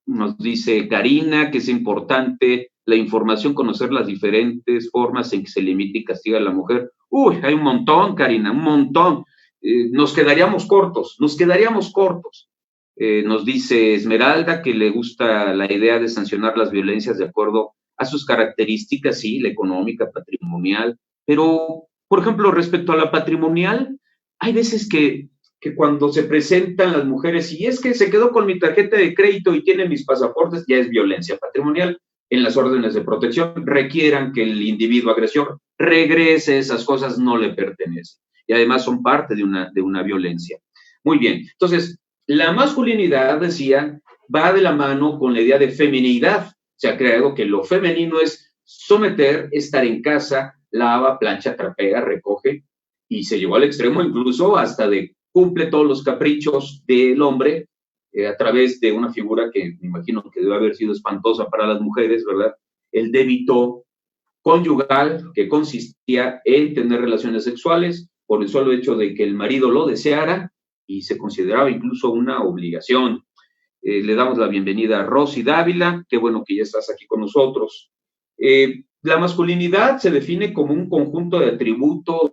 Nos dice Karina que es importante la información, conocer las diferentes formas en que se limita y castiga a la mujer. Uy, hay un montón, Karina, un montón. Nos quedaríamos cortos. Nos dice Esmeralda que le gusta la idea de sancionar las violencias de acuerdo a sus características, sí, la económica, patrimonial, pero, por ejemplo, respecto a la patrimonial, hay veces que cuando se presentan las mujeres, y es que se quedó con mi tarjeta de crédito y tiene mis pasaportes, ya es violencia patrimonial. En las órdenes de protección requieran que el individuo agresor regrese, esas cosas no le pertenecen, y además son parte de una violencia. Muy bien, entonces, la masculinidad, decía, va de la mano con la idea de feminidad. Se ha creado que lo femenino es someter, estar en casa, lava, plancha, trapea, recoge, y se llevó al extremo incluso hasta de cumple todos los caprichos del hombre a través de una figura que me imagino que debe haber sido espantosa para las mujeres, ¿verdad? El débito conyugal, que consistía en tener relaciones sexuales por el solo hecho de que el marido lo deseara y se consideraba incluso una obligación. Le damos la bienvenida a Rosy Dávila, qué bueno que ya estás aquí con nosotros. La masculinidad se define como un conjunto de atributos,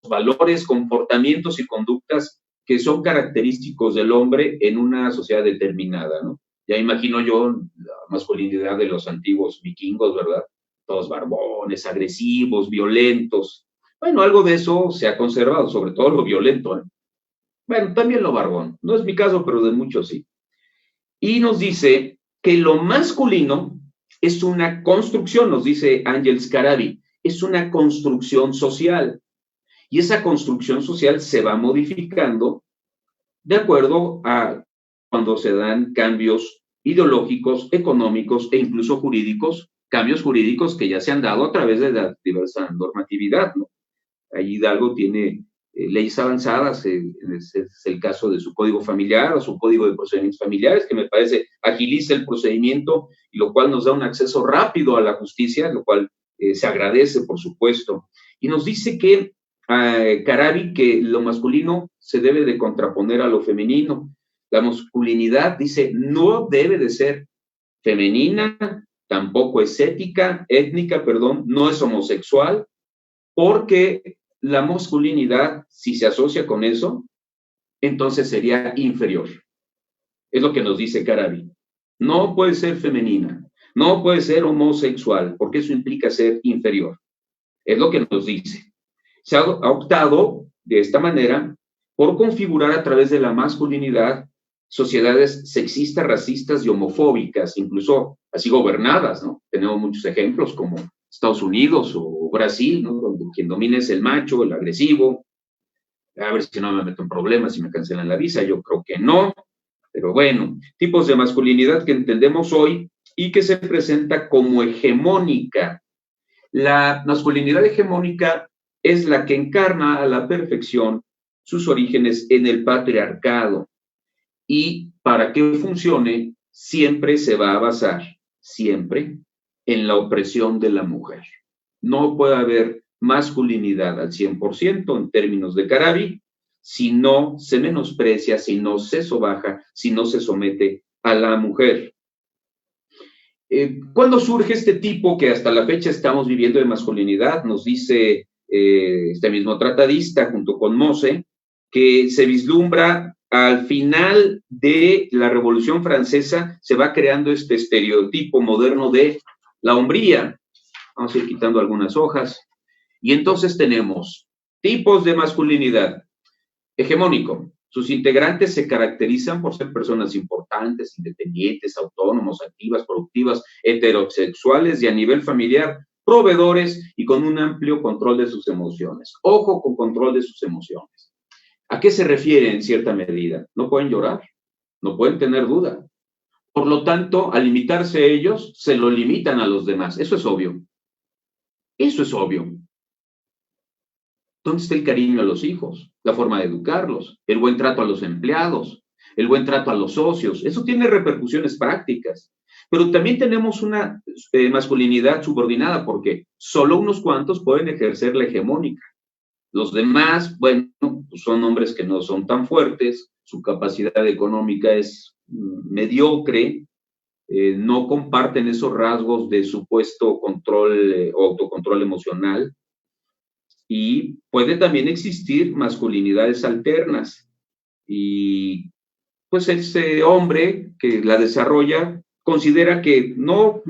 valores, comportamientos y conductas que son característicos del hombre en una sociedad determinada, ¿no? Ya imagino yo la masculinidad de los antiguos vikingos, ¿verdad? Todos barbones, agresivos, violentos. Bueno, algo de eso se ha conservado, sobre todo lo violento, ¿eh? Bueno, también lo barbón. No es mi caso, pero de muchos sí. Y nos dice que lo masculino es una construcción, nos dice Ángels Carabi, es una construcción social. Y esa construcción social se va modificando de acuerdo a cuando se dan cambios ideológicos, económicos e incluso jurídicos, cambios jurídicos que ya se han dado a través de la diversa normatividad, ¿no? Ahí Hidalgo tiene leyes avanzadas, es el caso de su código familiar o su código de procedimientos familiares, que me parece agiliza el procedimiento y lo cual nos da un acceso rápido a la justicia, lo cual se agradece, por supuesto. Y nos dice que Carabi, que lo masculino se debe de contraponer a lo femenino. La masculinidad, dice, no debe de ser femenina, tampoco es étnica, perdón, no es homosexual, porque la masculinidad, si se asocia con eso, entonces sería inferior. Es lo que nos dice Carabi. No puede ser femenina, no puede ser homosexual, porque eso implica ser inferior. Es lo que nos dice. Se ha optado de esta manera por configurar a través de la masculinidad sociedades sexistas, racistas y homofóbicas, incluso así gobernadas, ¿no? Tenemos muchos ejemplos como Estados Unidos o Brasil, ¿no? Donde quien domina es el macho, el agresivo. A ver si no me meto en problemas y me cancelan la visa, yo creo que no, pero bueno, tipos de masculinidad que entendemos hoy y que se presenta como hegemónica. La masculinidad hegemónica es la que encarna a la perfección sus orígenes en el patriarcado y para que funcione siempre se va a basar, siempre, en la opresión de la mujer. No puede haber masculinidad al 100% en términos de Carabi si no se menosprecia, si no se sobaja, si no se somete a la mujer. ¿Cuándo surge este tipo que hasta la fecha estamos viviendo de masculinidad? Nos dice este mismo tratadista junto con Mose, que se vislumbra al final de la Revolución Francesa, se va creando este estereotipo moderno de la hombría. Vamos a ir quitando algunas hojas. Y entonces tenemos tipos de masculinidad. Hegemónico. Sus integrantes se caracterizan por ser personas importantes, independientes, autónomos, activas, productivas, heterosexuales y a nivel familiar, proveedores y con un amplio control de sus emociones. Ojo con control de sus emociones. ¿A qué se refiere en cierta medida? No pueden llorar, no pueden tener duda. Por lo tanto, al limitarse ellos, se lo limitan a los demás. Eso es obvio. Eso es obvio. ¿Dónde está el cariño a los hijos? La forma de educarlos, el buen trato a los empleados, el buen trato a los socios. Eso tiene repercusiones prácticas. Pero también tenemos una masculinidad subordinada porque solo unos cuantos pueden ejercer la hegemónica. Los demás, bueno, pues son hombres que no son tan fuertes, su capacidad económica es mediocre, no comparten esos rasgos de supuesto control o autocontrol emocional. Y puede también existir masculinidades alternas. Y pues ese hombre que la desarrolla considera que no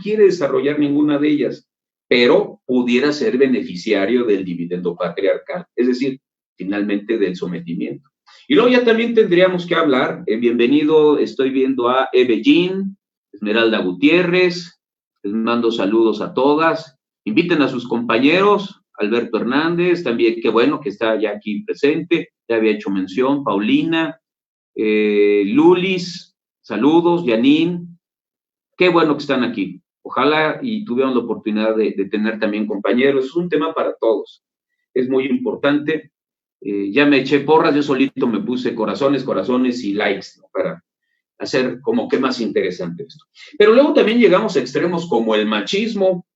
quiere desarrollar ninguna de ellas, pero pudiera ser beneficiario del dividendo patriarcal, es decir, finalmente del sometimiento. Y luego ya también tendríamos que hablar, bienvenido, estoy viendo a Ebellín, Esmeralda Gutiérrez, les mando saludos a todas, inviten a sus compañeros, Alberto Hernández, también qué bueno que está ya aquí presente, ya había hecho mención, Paulina, Lulis, saludos, Yanin, qué bueno que están aquí. Ojalá y tuvieran la oportunidad de tener también compañeros. Es un tema para todos. Es muy importante. Ya me eché porras, yo solito me puse corazones, corazones y likes, ¿no? Para hacer como que más interesante esto. Pero luego también llegamos a extremos como el machismo,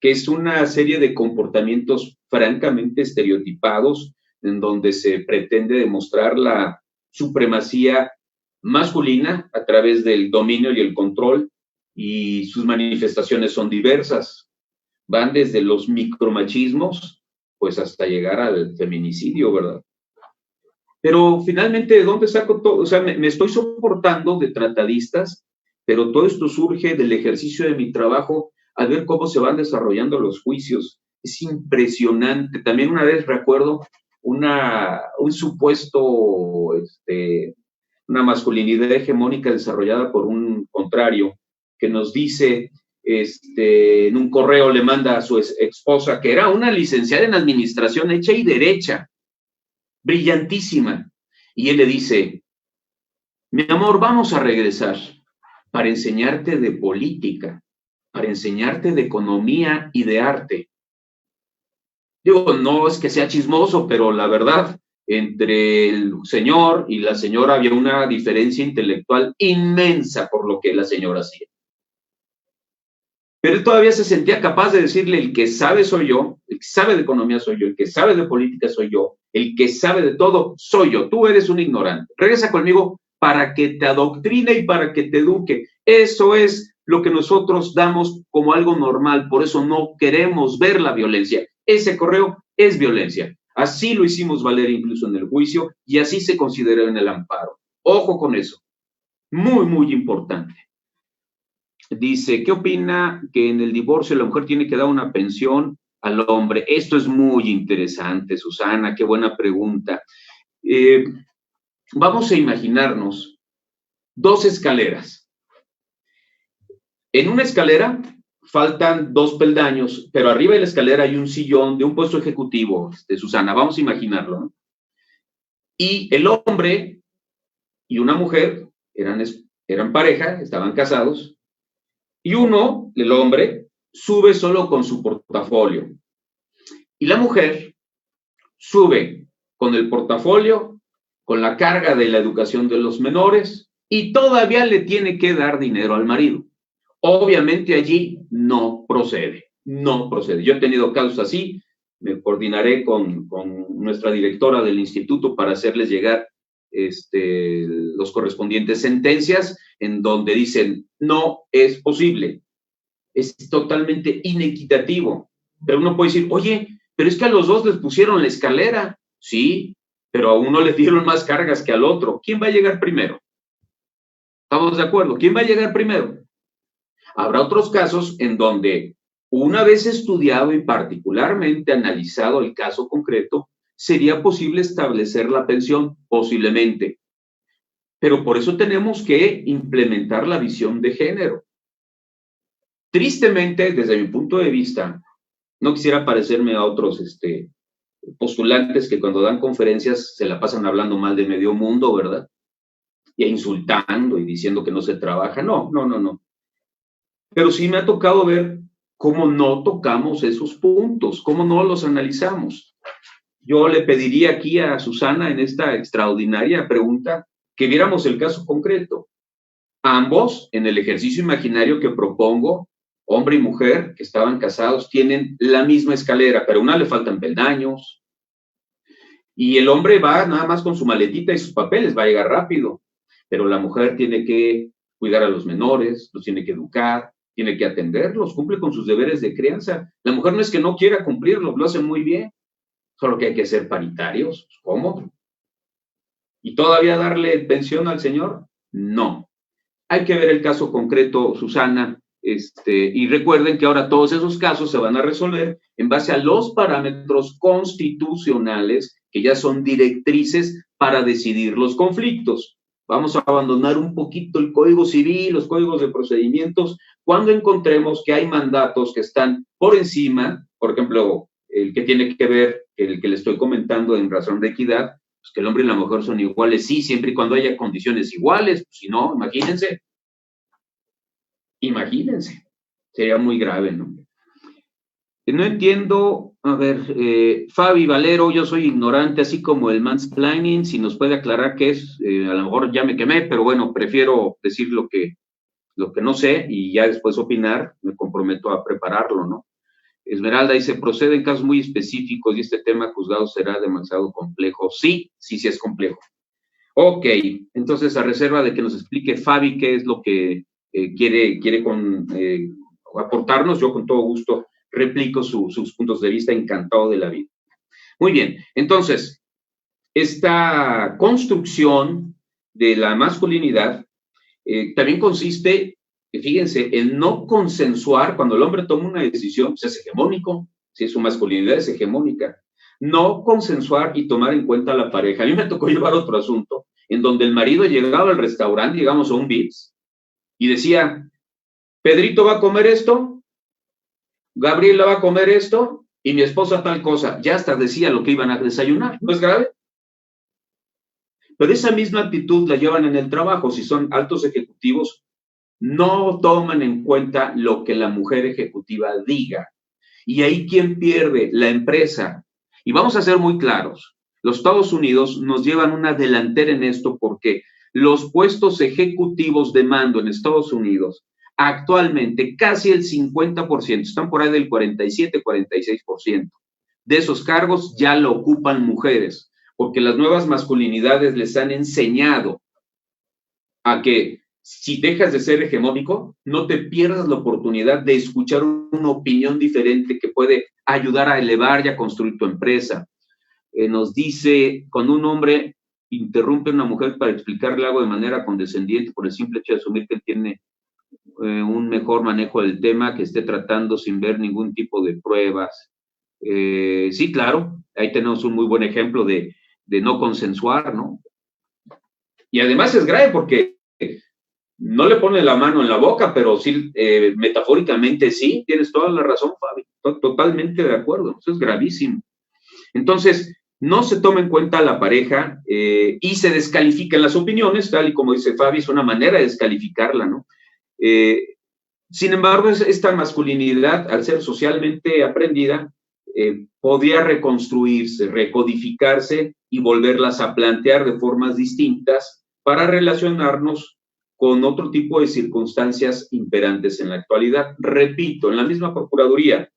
que es una serie de comportamientos francamente estereotipados en donde se pretende demostrar la supremacía masculina a través del dominio y el control, y sus manifestaciones son diversas. Van desde los micromachismos, pues hasta llegar al feminicidio, ¿verdad? Pero finalmente, ¿de dónde saco todo? O sea, me estoy soportando de tratadistas, pero todo esto surge del ejercicio de mi trabajo al ver cómo se van desarrollando los juicios. Es impresionante. También una vez recuerdo un supuesto, una masculinidad hegemónica desarrollada por un contrario que nos dice, en un correo le manda a su esposa, que era una licenciada en administración hecha y derecha, brillantísima, y él le dice: mi amor, vamos a regresar para enseñarte de política, para enseñarte de economía y de arte. Digo, no es que sea chismoso, pero la verdad, entre el señor y la señora había una diferencia intelectual inmensa por lo que la señora hacía. Pero él todavía se sentía capaz de decirle: el que sabe soy yo, el que sabe de economía soy yo, el que sabe de política soy yo, el que sabe de todo soy yo, tú eres un ignorante. Regresa conmigo para que te adoctrine y para que te eduque. Eso es lo que nosotros damos como algo normal, por eso no queremos ver la violencia. Ese correo es violencia. Así lo hicimos valer incluso en el juicio y así se consideró en el amparo. Ojo con eso. Muy, muy importante. Dice, ¿qué opina que en el divorcio la mujer tiene que dar una pensión al hombre? Esto es muy interesante, Susana, qué buena pregunta. Vamos a imaginarnos dos escaleras. En una escalera faltan dos peldaños, pero arriba de la escalera hay un sillón de un puesto ejecutivo, Susana, vamos a imaginarlo, ¿no? Y el hombre y una mujer eran pareja, estaban casados, y uno, el hombre, sube solo con su portafolio. Y la mujer sube con el portafolio, con la carga de la educación de los menores, y todavía le tiene que dar dinero al marido. Obviamente allí no procede, no procede. Yo he tenido casos así, me coordinaré con nuestra directora del instituto para hacerles llegar los correspondientes sentencias en donde dicen: no es posible, es totalmente inequitativo. Pero uno puede decir: oye, pero es que a los dos les pusieron la escalera. Sí, pero a uno le dieron más cargas que al otro. ¿Quién va a llegar primero? ¿Estamos de acuerdo? ¿Quién va a llegar primero? Habrá otros casos en donde, una vez estudiado y particularmente analizado el caso concreto, sería posible establecer la pensión, posiblemente. Pero por eso tenemos que implementar la visión de género. Tristemente, desde mi punto de vista, no quisiera parecerme a otros postulantes que cuando dan conferencias se la pasan hablando mal de medio mundo, ¿verdad? Y insultando y diciendo que no se trabaja. No. Pero sí me ha tocado ver cómo no tocamos esos puntos, cómo no los analizamos. Yo le pediría aquí a Susana, en esta extraordinaria pregunta, que viéramos el caso concreto. Ambos, en el ejercicio imaginario que propongo, hombre y mujer que estaban casados, tienen la misma escalera, pero a una le faltan peldaños. Y el hombre va nada más con su maletita y sus papeles, va a llegar rápido. Pero la mujer tiene que cuidar a los menores, los tiene que educar, tiene que atenderlos, cumple con sus deberes de crianza. La mujer no es que no quiera cumplirlos, lo hace muy bien. Solo que hay que ser paritarios. ¿Cómo? ¿Y todavía darle pensión al señor? No. Hay que ver el caso concreto, Susana, y recuerden que ahora todos esos casos se van a resolver en base a los parámetros constitucionales que ya son directrices para decidir los conflictos. Vamos a abandonar un poquito el Código Civil, los códigos de procedimientos, cuando encontremos que hay mandatos que están por encima, por ejemplo, el que tiene que ver, el que le estoy comentando en razón de equidad, pues que el hombre y la mujer son iguales, sí, siempre y cuando haya condiciones iguales, pues si no, imagínense. Sería muy grave, ¿no? No entiendo, a ver, Fabi Valero, yo soy ignorante, así como el mansplaining, si nos puede aclarar qué es, a lo mejor ya me quemé, pero bueno, prefiero decir lo que no sé y ya después opinar, me comprometo a prepararlo, ¿no? Esmeralda dice, procede en casos muy específicos y este tema juzgado será demasiado complejo. Sí, sí, sí es complejo. Ok, entonces a reserva de que nos explique Fabi qué es lo que quiere aportarnos, yo con todo gusto replico sus puntos de vista, encantado de la vida. Muy bien, entonces, esta construcción de la masculinidad también consiste, fíjense, en no consensuar cuando el hombre toma una decisión, pues es hegemónico, si su masculinidad es hegemónica. No consensuar y tomar en cuenta a la pareja. A mí me tocó llevar otro asunto, en donde el marido llegaba al restaurante, llegamos a un Vips, y decía, Pedrito va a comer esto, Gabriela va a comer esto, y mi esposa tal cosa. Ya hasta decía lo que iban a desayunar. ¿No es grave? Pero esa misma actitud la llevan en el trabajo. Si son altos ejecutivos, no toman en cuenta lo que la mujer ejecutiva diga. Y ahí, ¿quién pierde? La empresa. Y vamos a ser muy claros, los Estados Unidos nos llevan una delantera en esto porque los puestos ejecutivos de mando en Estados Unidos actualmente casi el 50%, están por ahí del 47, 46%. De esos cargos ya lo ocupan mujeres, porque las nuevas masculinidades les han enseñado a que si dejas de ser hegemónico, no te pierdas la oportunidad de escuchar una opinión diferente que puede ayudar a elevar y a construir tu empresa. Nos dice, cuando un hombre interrumpe a una mujer para explicarle algo de manera condescendiente por el simple hecho de asumir que él tiene un mejor manejo del tema, que esté tratando sin ver ningún tipo de pruebas. Sí, claro, ahí tenemos un muy buen ejemplo de no consensuar, ¿no? Y además es grave porque no le pone la mano en la boca, pero sí, metafóricamente sí, tienes toda la razón, Fabi, totalmente de acuerdo, eso es gravísimo. Entonces, no se toma en cuenta a la pareja y se descalifican las opiniones, tal y como dice Fabi, es una manera de descalificarla, ¿no? Sin embargo, esta masculinidad, al ser socialmente aprendida, podría reconstruirse, recodificarse y volverlas a plantear de formas distintas para relacionarnos con otro tipo de circunstancias imperantes en la actualidad. Repito, en la misma Procuraduría,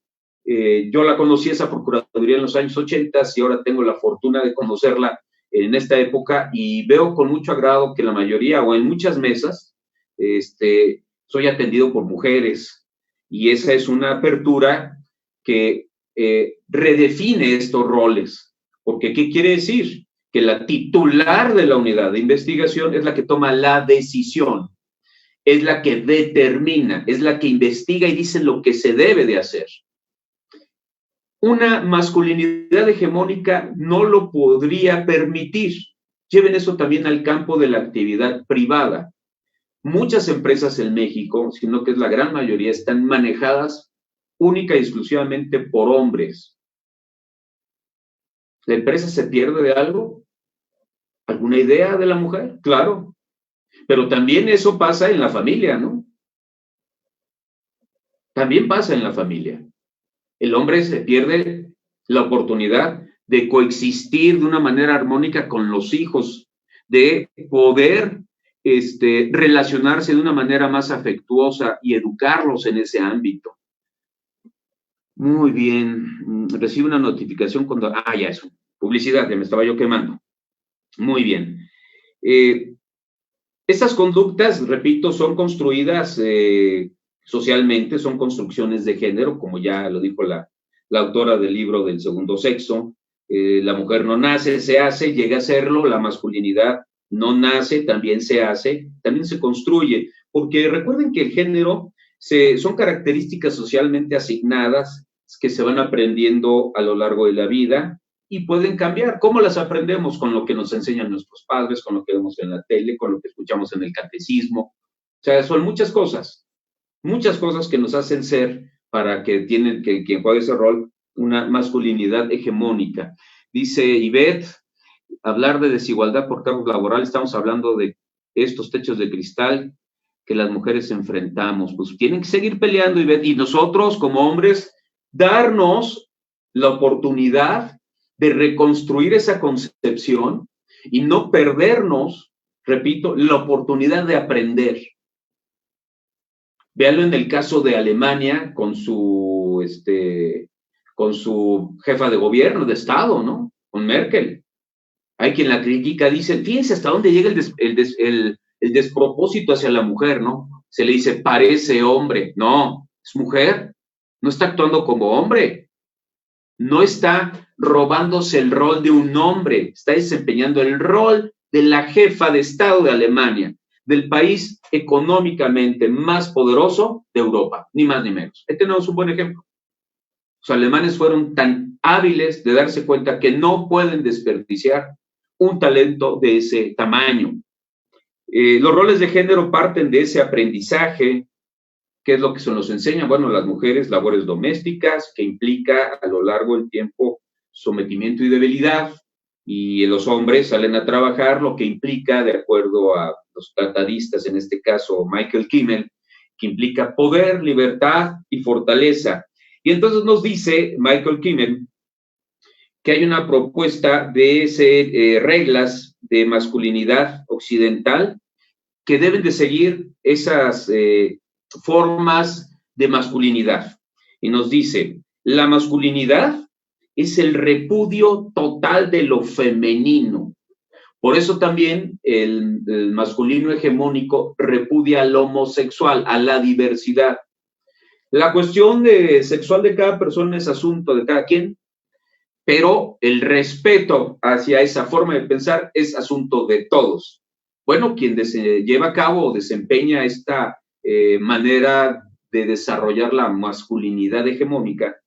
yo la conocí esa Procuraduría en los años 80 y ahora tengo la fortuna de conocerla en esta época y veo con mucho agrado que la mayoría o en muchas mesas soy atendido por mujeres y esa es una apertura que redefine estos roles. Porque, ¿qué quiere decir? Que la titular de la unidad de investigación es la que toma la decisión, es la que determina, es la que investiga y dice lo que se debe de hacer. Una masculinidad hegemónica no lo podría permitir. Lleven eso también al campo de la actividad privada. Muchas empresas en México, sino que es la gran mayoría, están manejadas única y exclusivamente por hombres. ¿La empresa se pierde de algo? ¿Alguna idea de la mujer? Claro. Pero también eso pasa en la familia, ¿no? También pasa en la familia. El hombre se pierde la oportunidad de coexistir de una manera armónica con los hijos, de poder relacionarse de una manera más afectuosa y educarlos en ese ámbito. Muy bien, recibe una notificación cuando... ya eso, publicidad, ya me estaba yo quemando. Muy bien. Estas conductas, repito, son construidas socialmente, son construcciones de género, como ya lo dijo la autora del libro del segundo sexo. La mujer no nace, se hace, llega a serlo, la masculinidad no nace, también se hace, también se construye, porque recuerden que el género son características socialmente asignadas que se van aprendiendo a lo largo de la vida y pueden cambiar. ¿Cómo las aprendemos? Con lo que nos enseñan nuestros padres, con lo que vemos en la tele, con lo que escuchamos en el catecismo. O sea, son muchas cosas que nos hacen ser para que quien juegue ese rol, una masculinidad hegemónica. Dice Ivette, hablar de desigualdad por cargos laborales, estamos hablando de estos techos de cristal que las mujeres enfrentamos, pues tienen que seguir peleando y nosotros como hombres darnos la oportunidad de reconstruir esa concepción y no perdernos, repito, la oportunidad de aprender. Véanlo en el caso de Alemania con su jefa de gobierno, de Estado, ¿no? Con Merkel. Hay quien la critica, dice, fíjense hasta dónde llega el despropósito hacia la mujer, ¿no? Se le dice, parece hombre. No, es mujer. No está actuando como hombre. No está robándose el rol de un hombre. Está desempeñando el rol de la jefa de Estado de Alemania, del país económicamente más poderoso de Europa, ni más ni menos. Ahí tenemos un buen ejemplo. Los alemanes fueron tan hábiles de darse cuenta que no pueden desperdiciar un talento de ese tamaño. Los roles de género parten de ese aprendizaje. ¿Qué es lo que se nos enseña? Bueno, las mujeres, labores domésticas, que implica a lo largo del tiempo sometimiento y debilidad, y los hombres salen a trabajar, lo que implica, de acuerdo a los tratadistas, en este caso Michael Kimmel, que implica poder, libertad y fortaleza. Y entonces nos dice Michael Kimmel que hay una propuesta de reglas de masculinidad occidental que deben de seguir esas formas de masculinidad. Y nos dice, la masculinidad es el repudio total de lo femenino. Por eso también el masculino hegemónico repudia al homosexual, a la diversidad. La cuestión sexual de cada persona es asunto de cada quien, pero el respeto hacia esa forma de pensar es asunto de todos. Bueno, quien lleva a cabo o desempeña esta manera de desarrollar la masculinidad hegemónica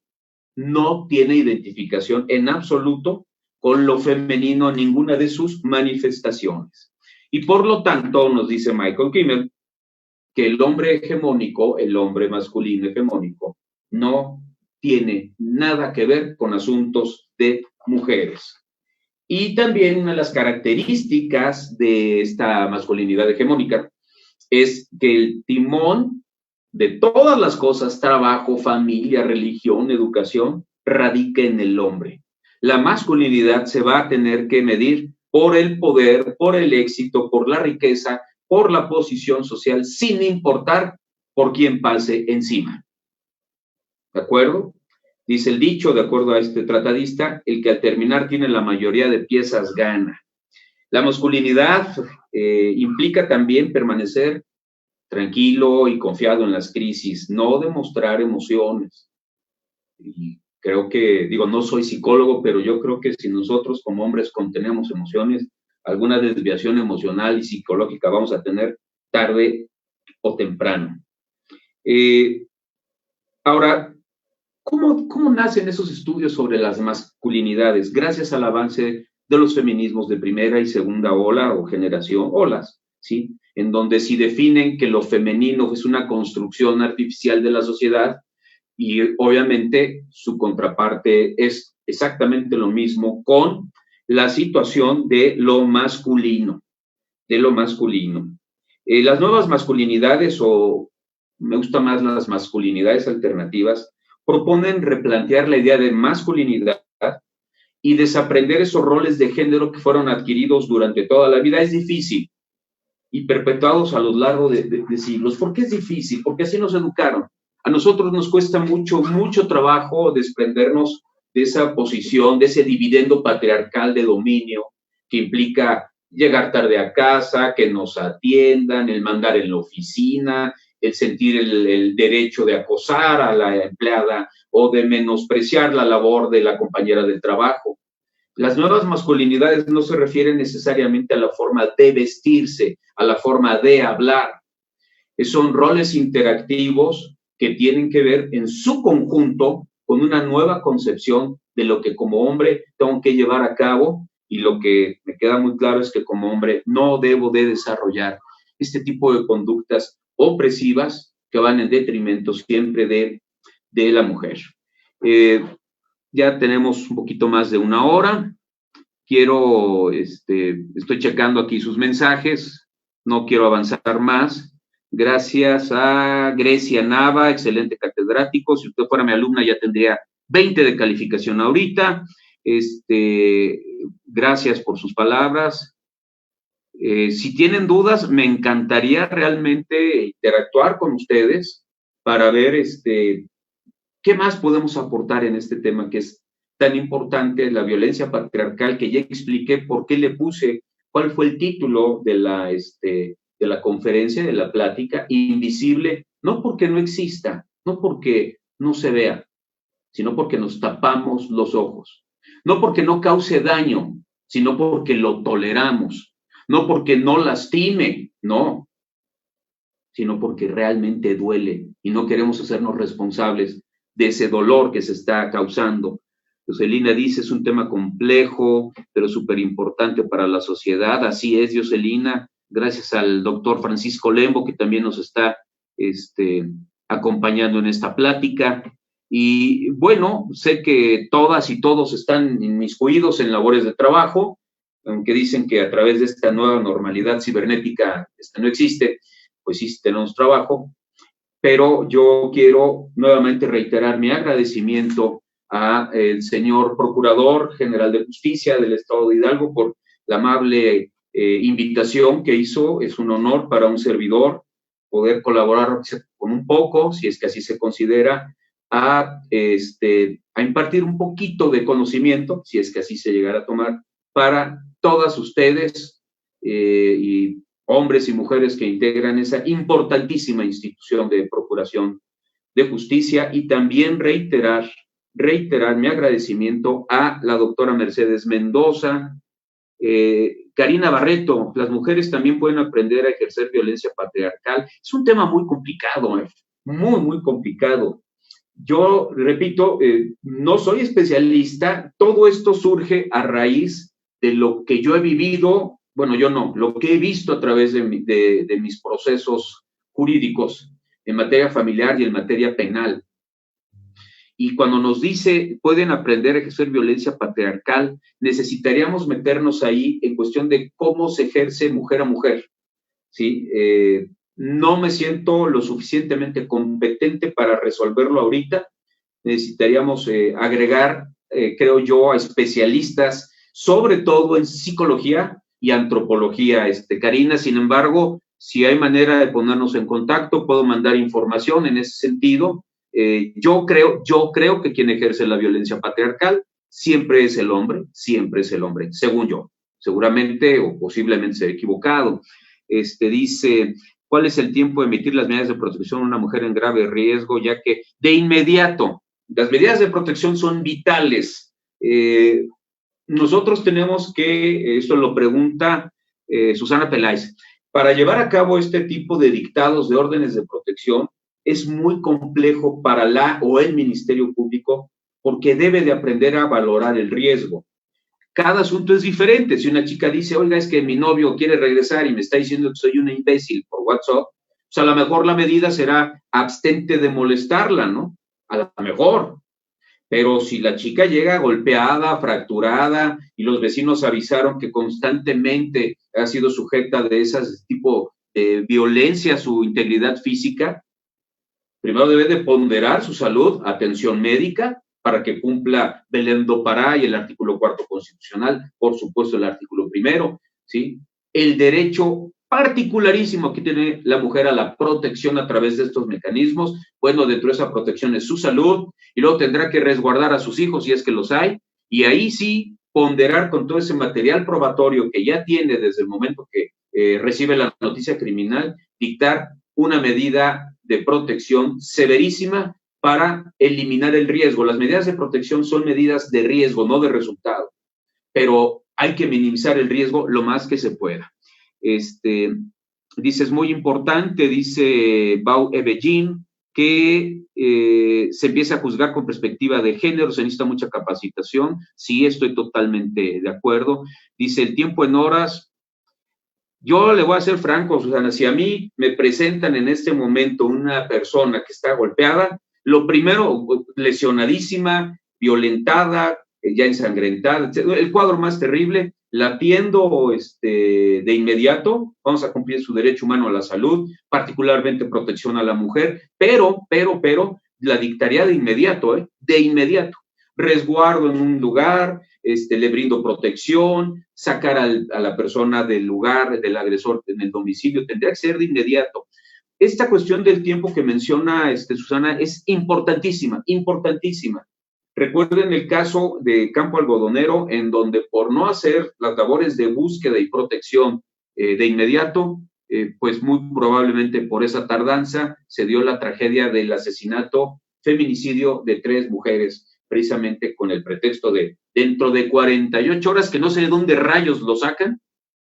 no tiene identificación en absoluto con lo femenino en ninguna de sus manifestaciones. Y por lo tanto, nos dice Michael Kimmel, que el hombre hegemónico, el hombre masculino hegemónico, no tiene nada que ver con asuntos de mujeres. Y también una de las características de esta masculinidad hegemónica es que el timón de todas las cosas, trabajo, familia, religión, educación, radica en el hombre. La masculinidad se va a tener que medir por el poder, por el éxito, por la riqueza, por la posición social, sin importar por quién pase encima. ¿De acuerdo? Dice el dicho, de acuerdo a este tratadista, el que al terminar tiene la mayoría de piezas gana. La masculinidad implica también permanecer tranquilo y confiado en las crisis, no demostrar emociones. Y creo que, no soy psicólogo, pero yo creo que si nosotros como hombres contenemos emociones, alguna desviación emocional y psicológica vamos a tener tarde o temprano. Ahora, ¿cómo nacen esos estudios sobre las masculinidades? Gracias al avance de los feminismos de primera y segunda ola o generación, olas, ¿sí? En donde sí definen que lo femenino es una construcción artificial de la sociedad y obviamente su contraparte es exactamente lo mismo con la situación de lo masculino, las nuevas masculinidades, o me gustan más las masculinidades alternativas, proponen replantear la idea de masculinidad y desaprender esos roles de género que fueron adquiridos durante toda la vida. Es difícil y perpetuados a lo largo de siglos. ¿Por qué es difícil? Porque así nos educaron. A nosotros nos cuesta mucho trabajo desprendernos de esa posición, de ese dividendo patriarcal de dominio que implica llegar tarde a casa, que nos atiendan, el mandar en la oficina, el sentir el derecho de acosar a la empleada o de menospreciar la labor de la compañera del trabajo. Las nuevas masculinidades no se refieren necesariamente a la forma de vestirse, a la forma de hablar. Son roles interactivos que tienen que ver en su conjunto con una nueva concepción de lo que como hombre tengo que llevar a cabo, y lo que me queda muy claro es que como hombre no debo de desarrollar este tipo de conductas opresivas que van en detrimento siempre de la mujer. Ya tenemos un poquito más de una hora. Estoy checando aquí sus mensajes, no quiero avanzar más. Gracias a Grecia Nava, excelente catedrático. Si usted fuera mi alumna ya tendría 20 de calificación ahorita. Gracias por sus palabras. Si tienen dudas, me encantaría realmente interactuar con ustedes para ver qué más podemos aportar en este tema que es tan importante, la violencia patriarcal, que ya expliqué por qué le puse, cuál fue el título de la conferencia, de la plática, invisible, no porque no exista, no porque no se vea, sino porque nos tapamos los ojos, no porque no cause daño, sino porque lo toleramos, no porque no lastime, no, sino porque realmente duele y no queremos hacernos responsables de ese dolor que se está causando. Joselina dice, es un tema complejo, pero súper importante para la sociedad. Así es, Joselina. Gracias al doctor Francisco Lembo, que también nos está acompañando en esta plática. Y bueno, sé que todas y todos están inmiscuidos en labores de trabajo, aunque dicen que a través de esta nueva normalidad cibernética no existe, pues sí tenemos trabajo, pero yo quiero nuevamente reiterar mi agradecimiento al señor Procurador General de Justicia del Estado de Hidalgo por la amable invitación que hizo. Es un honor para un servidor poder colaborar con un poco, si es que así se considera, a impartir un poquito de conocimiento, si es que así se llegara a tomar, para todas ustedes y hombres y mujeres que integran esa importantísima institución de procuración de justicia, y también reiterar mi agradecimiento a la doctora Mercedes Mendoza, Karina Barreto. Las mujeres también pueden aprender a ejercer violencia patriarcal. Es un tema muy complicado, muy, muy complicado. Yo repito, no soy especialista, todo esto surge a raíz de lo que yo he vivido. Bueno, yo no, lo que he visto a través de mis procesos jurídicos en materia familiar y en materia penal. Y cuando nos dice, pueden aprender a ejercer violencia patriarcal, necesitaríamos meternos ahí en cuestión de cómo se ejerce mujer a mujer, ¿sí? No me siento lo suficientemente competente para resolverlo ahorita. Necesitaríamos agregar, creo yo, a especialistas, sobre todo en psicología y antropología, Karina. Sin embargo, si hay manera de ponernos en contacto, puedo mandar información en ese sentido. Yo creo que quien ejerce la violencia patriarcal siempre es el hombre, según yo. Seguramente o posiblemente se ha equivocado. Dice, ¿cuál es el tiempo de emitir las medidas de protección a una mujer en grave riesgo? Ya que de inmediato, las medidas de protección son vitales. Nosotros tenemos que, esto lo pregunta Susana Peláez, para llevar a cabo este tipo de dictados de órdenes de protección es muy complejo para la o el Ministerio Público, porque debe de aprender a valorar el riesgo. Cada asunto es diferente. Si una chica dice, oiga, es que mi novio quiere regresar y me está diciendo que soy una imbécil por WhatsApp, pues a lo mejor la medida será abstente de molestarla, ¿no? A lo mejor. Pero si la chica llega golpeada, fracturada, y los vecinos avisaron que constantemente ha sido sujeta de ese tipo de violencia a su integridad física, primero debe de ponderar su salud, atención médica, para que cumpla Belén do Pará y el artículo 4 constitucional, por supuesto el artículo 1, ¿sí? El derecho particularísimo que tiene la mujer a la protección a través de estos mecanismos. Bueno, dentro de esa protección es su salud, y luego tendrá que resguardar a sus hijos si es que los hay, y ahí sí ponderar con todo ese material probatorio que ya tiene desde el momento que recibe la noticia criminal, dictar una medida de protección severísima para eliminar el riesgo. Las medidas de protección son medidas de riesgo, no de resultado, pero hay que minimizar el riesgo lo más que se pueda. Dice, es muy importante, dice Bau Ebellín, que se empiece a juzgar con perspectiva de género, se necesita mucha capacitación. Sí, estoy totalmente de acuerdo. Dice, el tiempo en horas. Yo le voy a ser franco, Susana, si a mí me presentan en este momento una persona que está golpeada, lo primero, lesionadísima, violentada, ya ensangrentada, el cuadro más terrible, la atiendo de inmediato, vamos a cumplir su derecho humano a la salud, particularmente protección a la mujer, pero, la dictaría de inmediato, de inmediato. Resguardo en un lugar, le brindo protección, sacar a la persona del lugar, del agresor en el domicilio, tendría que ser de inmediato. Esta cuestión del tiempo que menciona Susana es importantísima, importantísima. Recuerden el caso de Campo Algodonero, en donde por no hacer las labores de búsqueda y protección de inmediato, pues muy probablemente por esa tardanza se dio la tragedia del asesinato, feminicidio de 3 mujeres, precisamente con el pretexto de dentro de 48 horas, que no sé de dónde rayos lo sacan,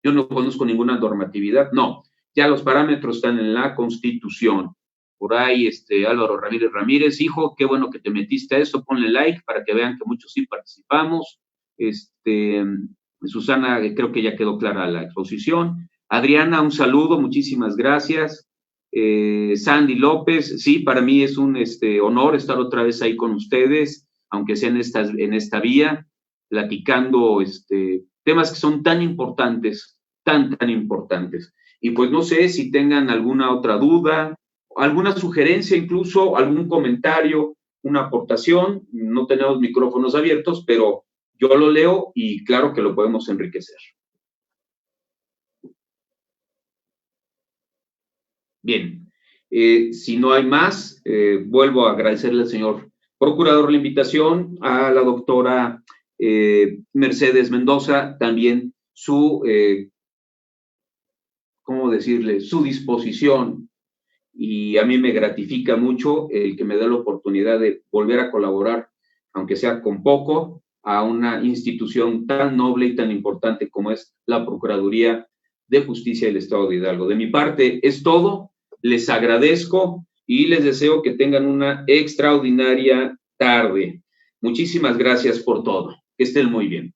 yo no conozco ninguna normatividad, no, ya los parámetros están en la Constitución. Por ahí, Álvaro Ramírez, hijo, qué bueno que te metiste a esto, ponle like para que vean que muchos sí participamos. Susana, creo que ya quedó clara la exposición. Adriana, un saludo, muchísimas gracias. Sandy López, sí, para mí es un honor estar otra vez ahí con ustedes, aunque sea en esta vía, platicando temas que son tan importantes, tan importantes. Y pues no sé si tengan alguna otra duda, alguna sugerencia, incluso algún comentario, una aportación. No tenemos micrófonos abiertos, pero yo lo leo y claro que lo podemos enriquecer. Bien, si no hay más, vuelvo a agradecerle al señor procurador la invitación, a la doctora Mercedes Mendoza, también su, ¿cómo decirle?, su disposición, y a mí me gratifica mucho el que me dé la oportunidad de volver a colaborar, aunque sea con poco, a una institución tan noble y tan importante como es la Procuraduría de Justicia del Estado de Hidalgo. De mi parte es todo, les agradezco y les deseo que tengan una extraordinaria tarde. Muchísimas gracias por todo. Que estén muy bien.